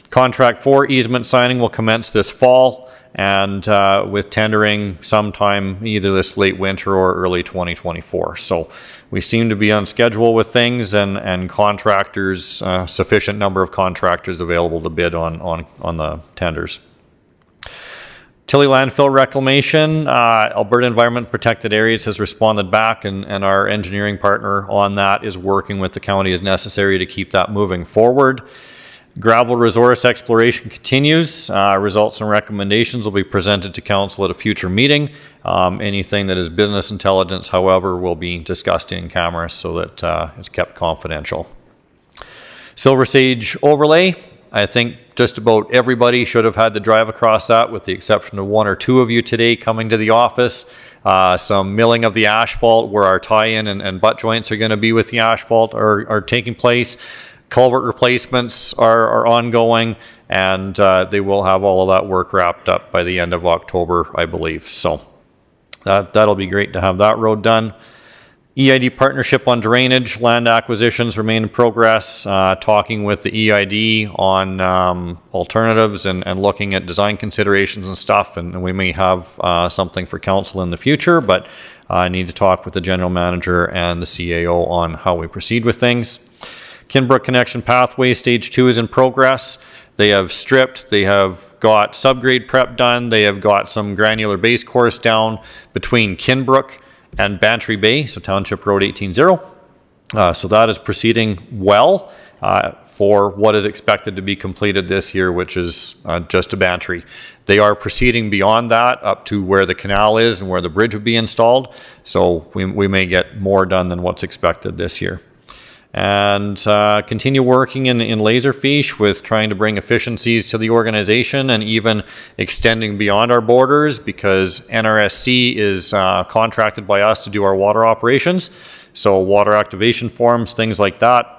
Contract 4 easement signing will commence this fall, and with tendering sometime either this late winter or early 2024. So we seem to be on schedule with things, and contractors, sufficient number of contractors available to bid on the tenders. Tilly Landfill Reclamation, Alberta Environment Protected Areas has responded back, and our engineering partner on that is working with the county as necessary to keep that moving forward. Gravel resource exploration continues. Results and recommendations will be presented to council at a future meeting. Anything that is business intelligence, however, will be discussed in camera so that it's kept confidential. Silver Sage overlay. I think just about everybody should have had to drive across that, with the exception of 1 or 2 of you today coming to the office. Some milling of the asphalt where our tie-in and butt joints are going to be with the asphalt are taking place. Culvert replacements are ongoing, and they will have all of that work wrapped up by the end of October, I believe. So that'll be great to have that road done. EID partnership on drainage, land acquisitions remain in progress. Talking with the EID on alternatives and looking at design considerations and stuff, and we may have something for council in the future, but I need to talk with the general manager and the CAO on how we proceed with things. Kinbrook Connection Pathway Stage 2 is in progress. They have stripped, they have got subgrade prep done, they have got some granular base course down between Kinbrook and Bantry Bay, so Township Road 18-0. So that is proceeding well for what is expected to be completed this year, which is just to Bantry. They are proceeding beyond that up to where the canal is and where the bridge would be installed, so we may get more done than what's expected this year. And continue working in Laserfish with trying to bring efficiencies to the organization and even extending beyond our borders, because NRSC is contracted by us to do our water operations. So water activation forms, things like that.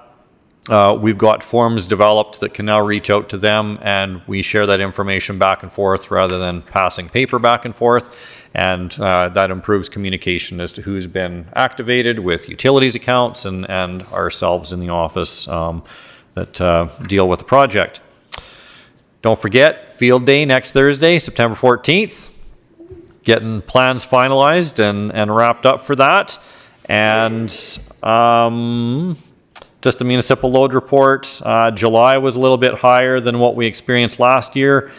We've got forms developed that can now reach out to them, and we share that information back and forth rather than passing paper back and forth. And that improves communication as to who's been activated with utilities accounts and ourselves in the office that deal with the project. Don't forget, field day next Thursday, September 14th. Getting plans finalized and wrapped up for that. And just the municipal load report. July was a little bit higher than what we experienced last year.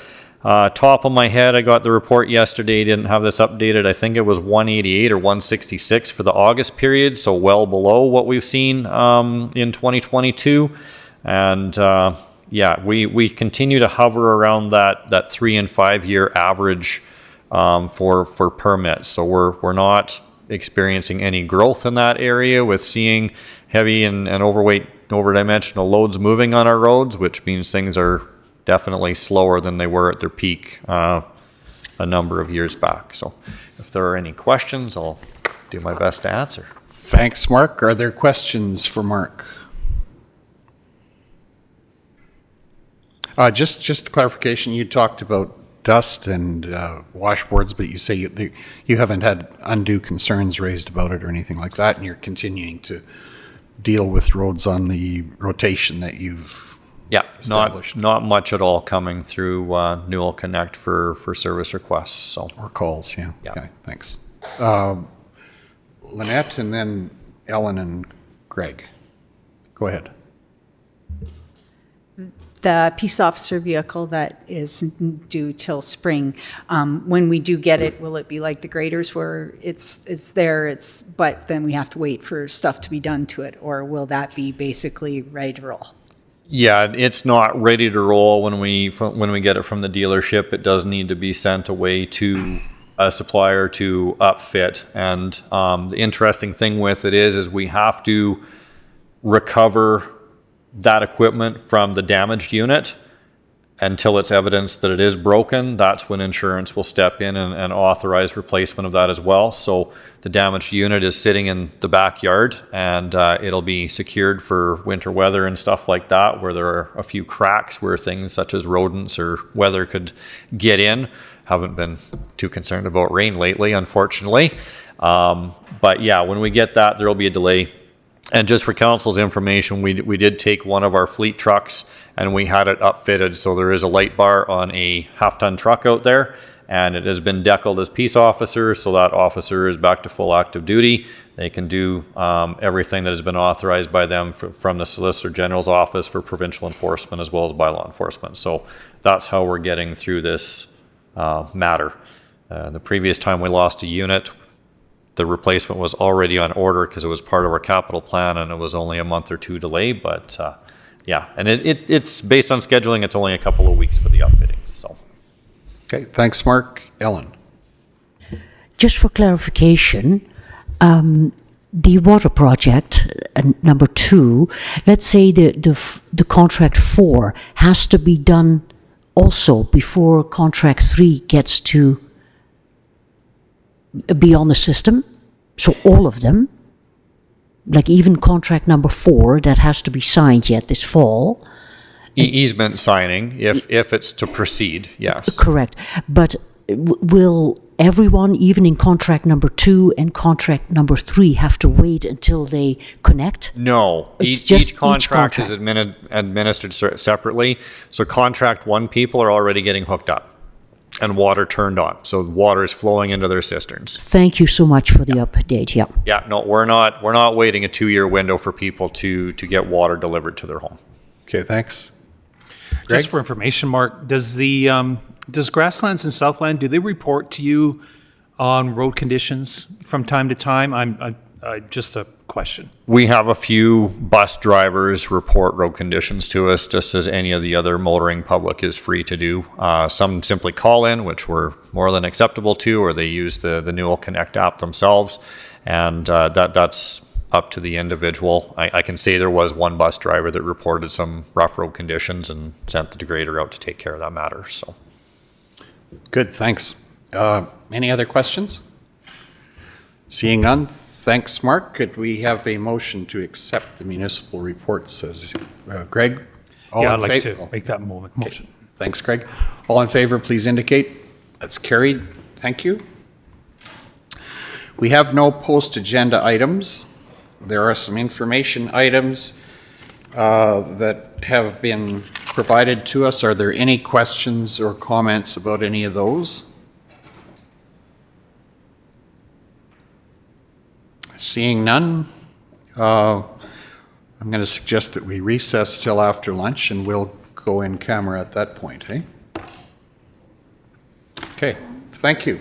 Top of my head, I got the report yesterday, didn't have this updated. I think it was 188 or 166 for the August period, so well below what we've seen in 2022. And yeah, we continue to hover around that 3 and 5 year average for permits. So we're not experiencing any growth in that area with seeing heavy and overweight, overdimensional loads moving on our roads, which means things are definitely slower than they were at their peak a number of years back. So if there are any questions, I'll do my best to answer. Thanks, Mark. Are there questions for Mark? Just clarification, you talked about dust and washboards, but you say you haven't had undue concerns raised about it or anything like that, and you're continuing to deal with roads on the rotation that you've not much at all coming through Newell Connect for service requests. So or calls, yeah. Okay, thanks. Lynette and then Ellen and Greg. Go ahead. The peace officer vehicle that is due till spring, when we do get it, will it be like the graders where it's there, but then we have to wait for stuff to be done to it, or will that be basically ready to roll? Yeah, it's not ready to roll when we get it from the dealership. It does need to be sent away to a supplier to upfit. And the interesting thing with it is we have to recover that equipment from the damaged unit until it's evidence that it is broken. That's when insurance will step in and authorize replacement of that as well. So the damaged unit is sitting in the backyard, and it'll be secured for winter weather and stuff like that, where there are a few cracks where things such as rodents or weather could get in. Haven't been too concerned about rain lately, unfortunately. But yeah, when we get that, there'll be a delay. And just for council's information, we did take one of our fleet trucks and we had it upfitted. So there is a light bar on a half-ton truck out there, and it has been deckled as peace officer. So that officer is back to full active duty. They can do everything that has been authorized by them from the Solicitor General's office for provincial enforcement as well as bylaw enforcement. So that's how we're getting through this matter. The previous time we lost a unit, the replacement was already on order because it was part of our capital plan and it was only a month or two delay, but yeah, and it's based on scheduling, it's only a couple of weeks for the upfittings, so. Okay, thanks, Mark. Ellen? Just for clarification, the water project, number 2, let's say the contract 4 has to be done also before contract 3 gets to be on the system. So all of them, like even contract number 4 that has to be signed yet this fall. Easement signing, if it's to proceed, yes. Correct. But will everyone, even in contract number 2 and contract number 3, have to wait until they connect? No, It's just each contract is administered separately. So contract 1 people are already getting hooked up and water turned on. So water is flowing into their cisterns. Thank you so much for the update. Yeah. Yeah, no, we're not waiting a 2-year window for people to get water delivered to their home. Okay, thanks. Greg? Just for information, Mark, does Grasslands and Southland, do they report to you on road conditions from time to time? I'm just a question. We have a few bus drivers report road conditions to us, just as any of the other motoring public is free to do. Some simply call in, which we're more than acceptable to, or they use the Newell Connect app themselves, and that's up to the individual. I can say there was one bus driver that reported some rough road conditions and sent the degrader out to take care of that matter. So, good, thanks. Any other questions? Seeing none, thanks, Mark. Could we have a motion to accept the municipal reports as Greg? Yeah, I'd like to make that motion. Okay. Thanks, Greg. All in favor, please indicate. That's carried. Thank you. We have no post-agenda items. There are some information items that have been provided to us. Are there any questions or comments about any of those? Seeing none, I'm going to suggest that we recess till after lunch and we'll go in camera at that point, eh? Okay, thank you.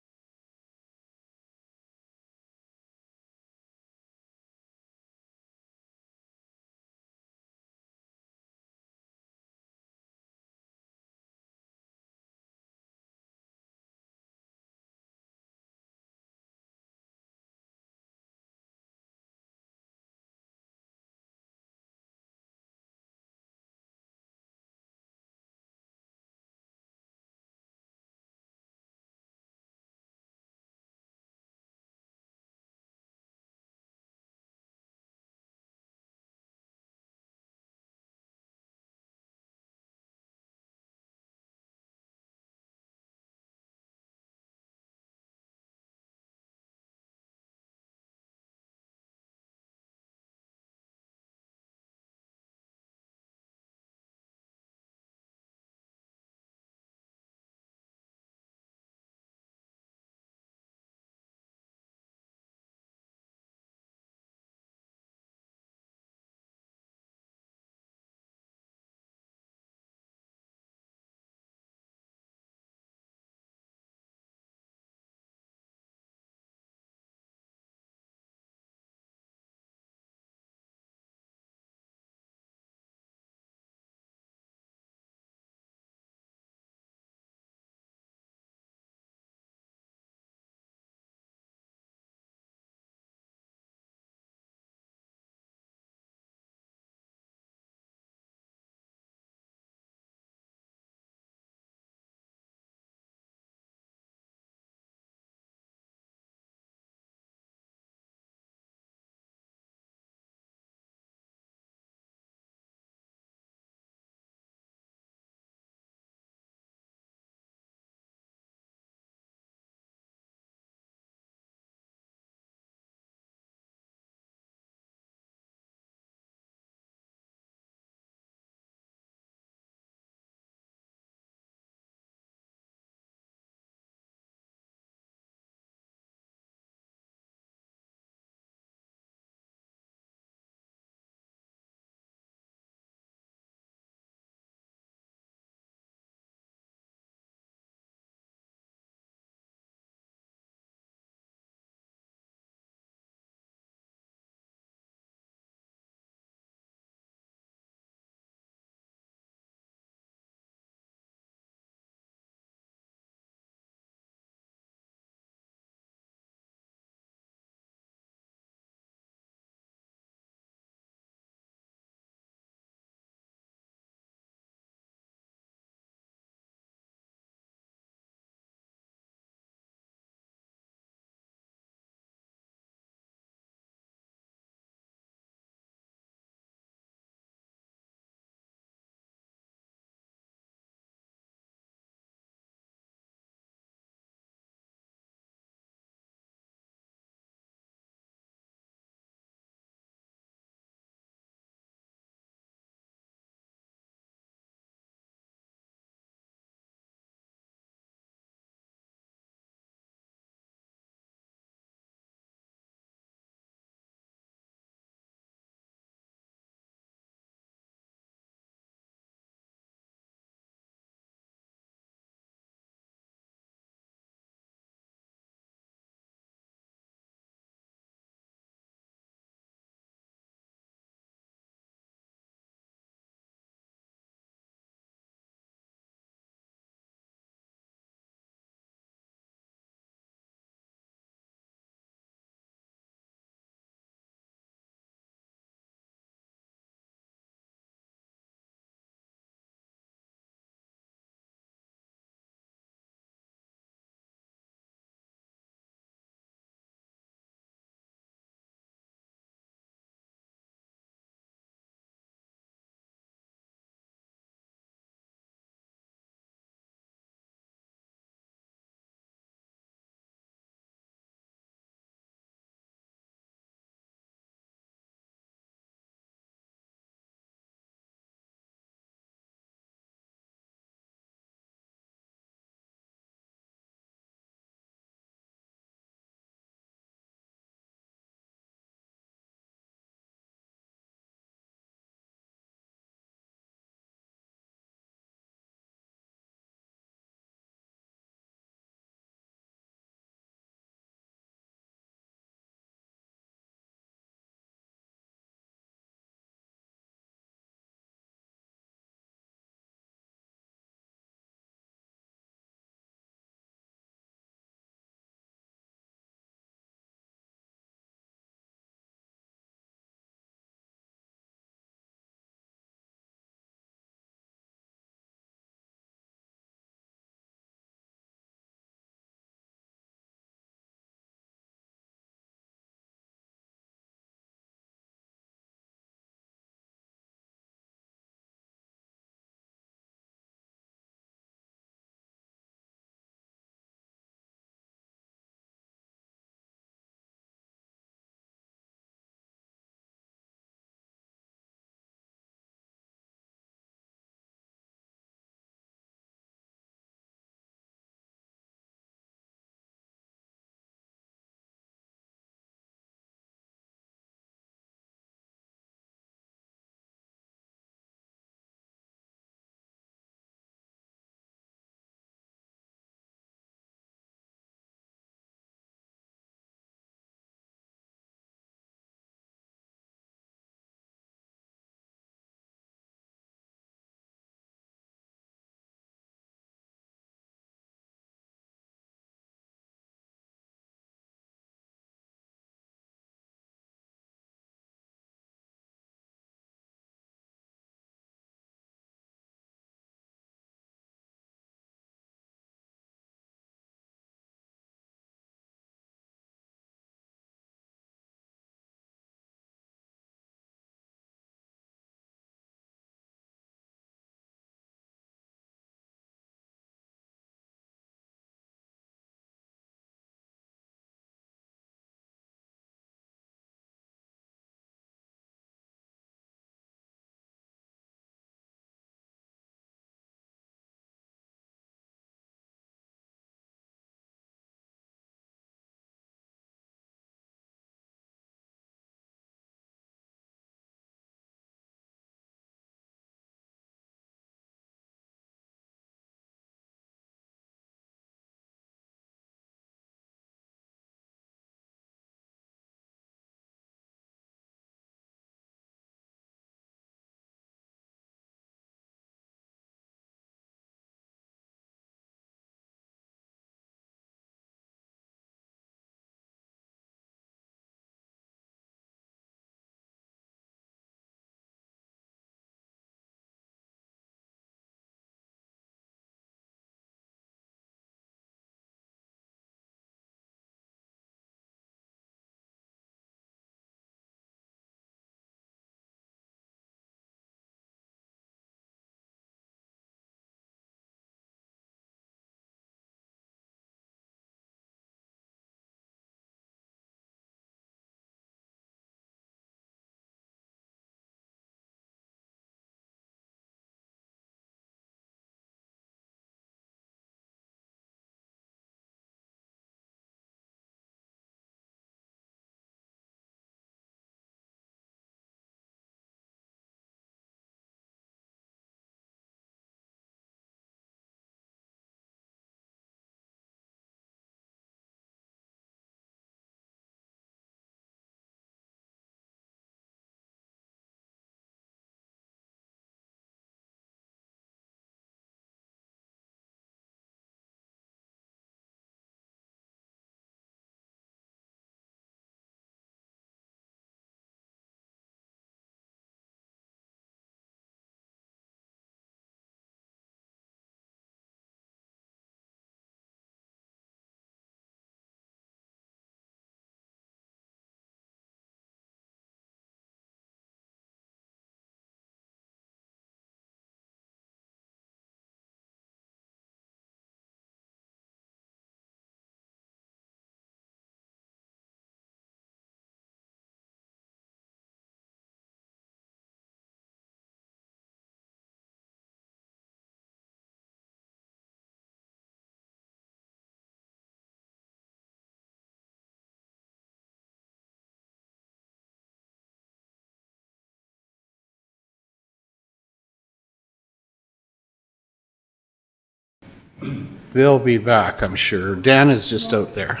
They'll be back, I'm sure. Dan is just out there.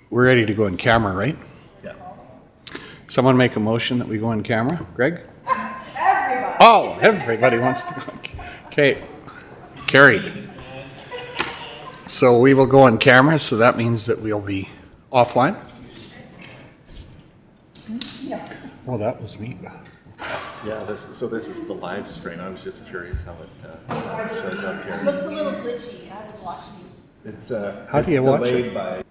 We're ready to go in camera, right? Yeah. Someone make a motion that we go in camera? Greg? Everybody. Oh, everybody wants to go. Okay. Carried. So we will go on camera, so that means that we'll be offline. Well, that was me. Yeah, so this is the live stream. I was just curious how it shows up here. Looks a little glitchy. I was watching you. It's How do you watch it? By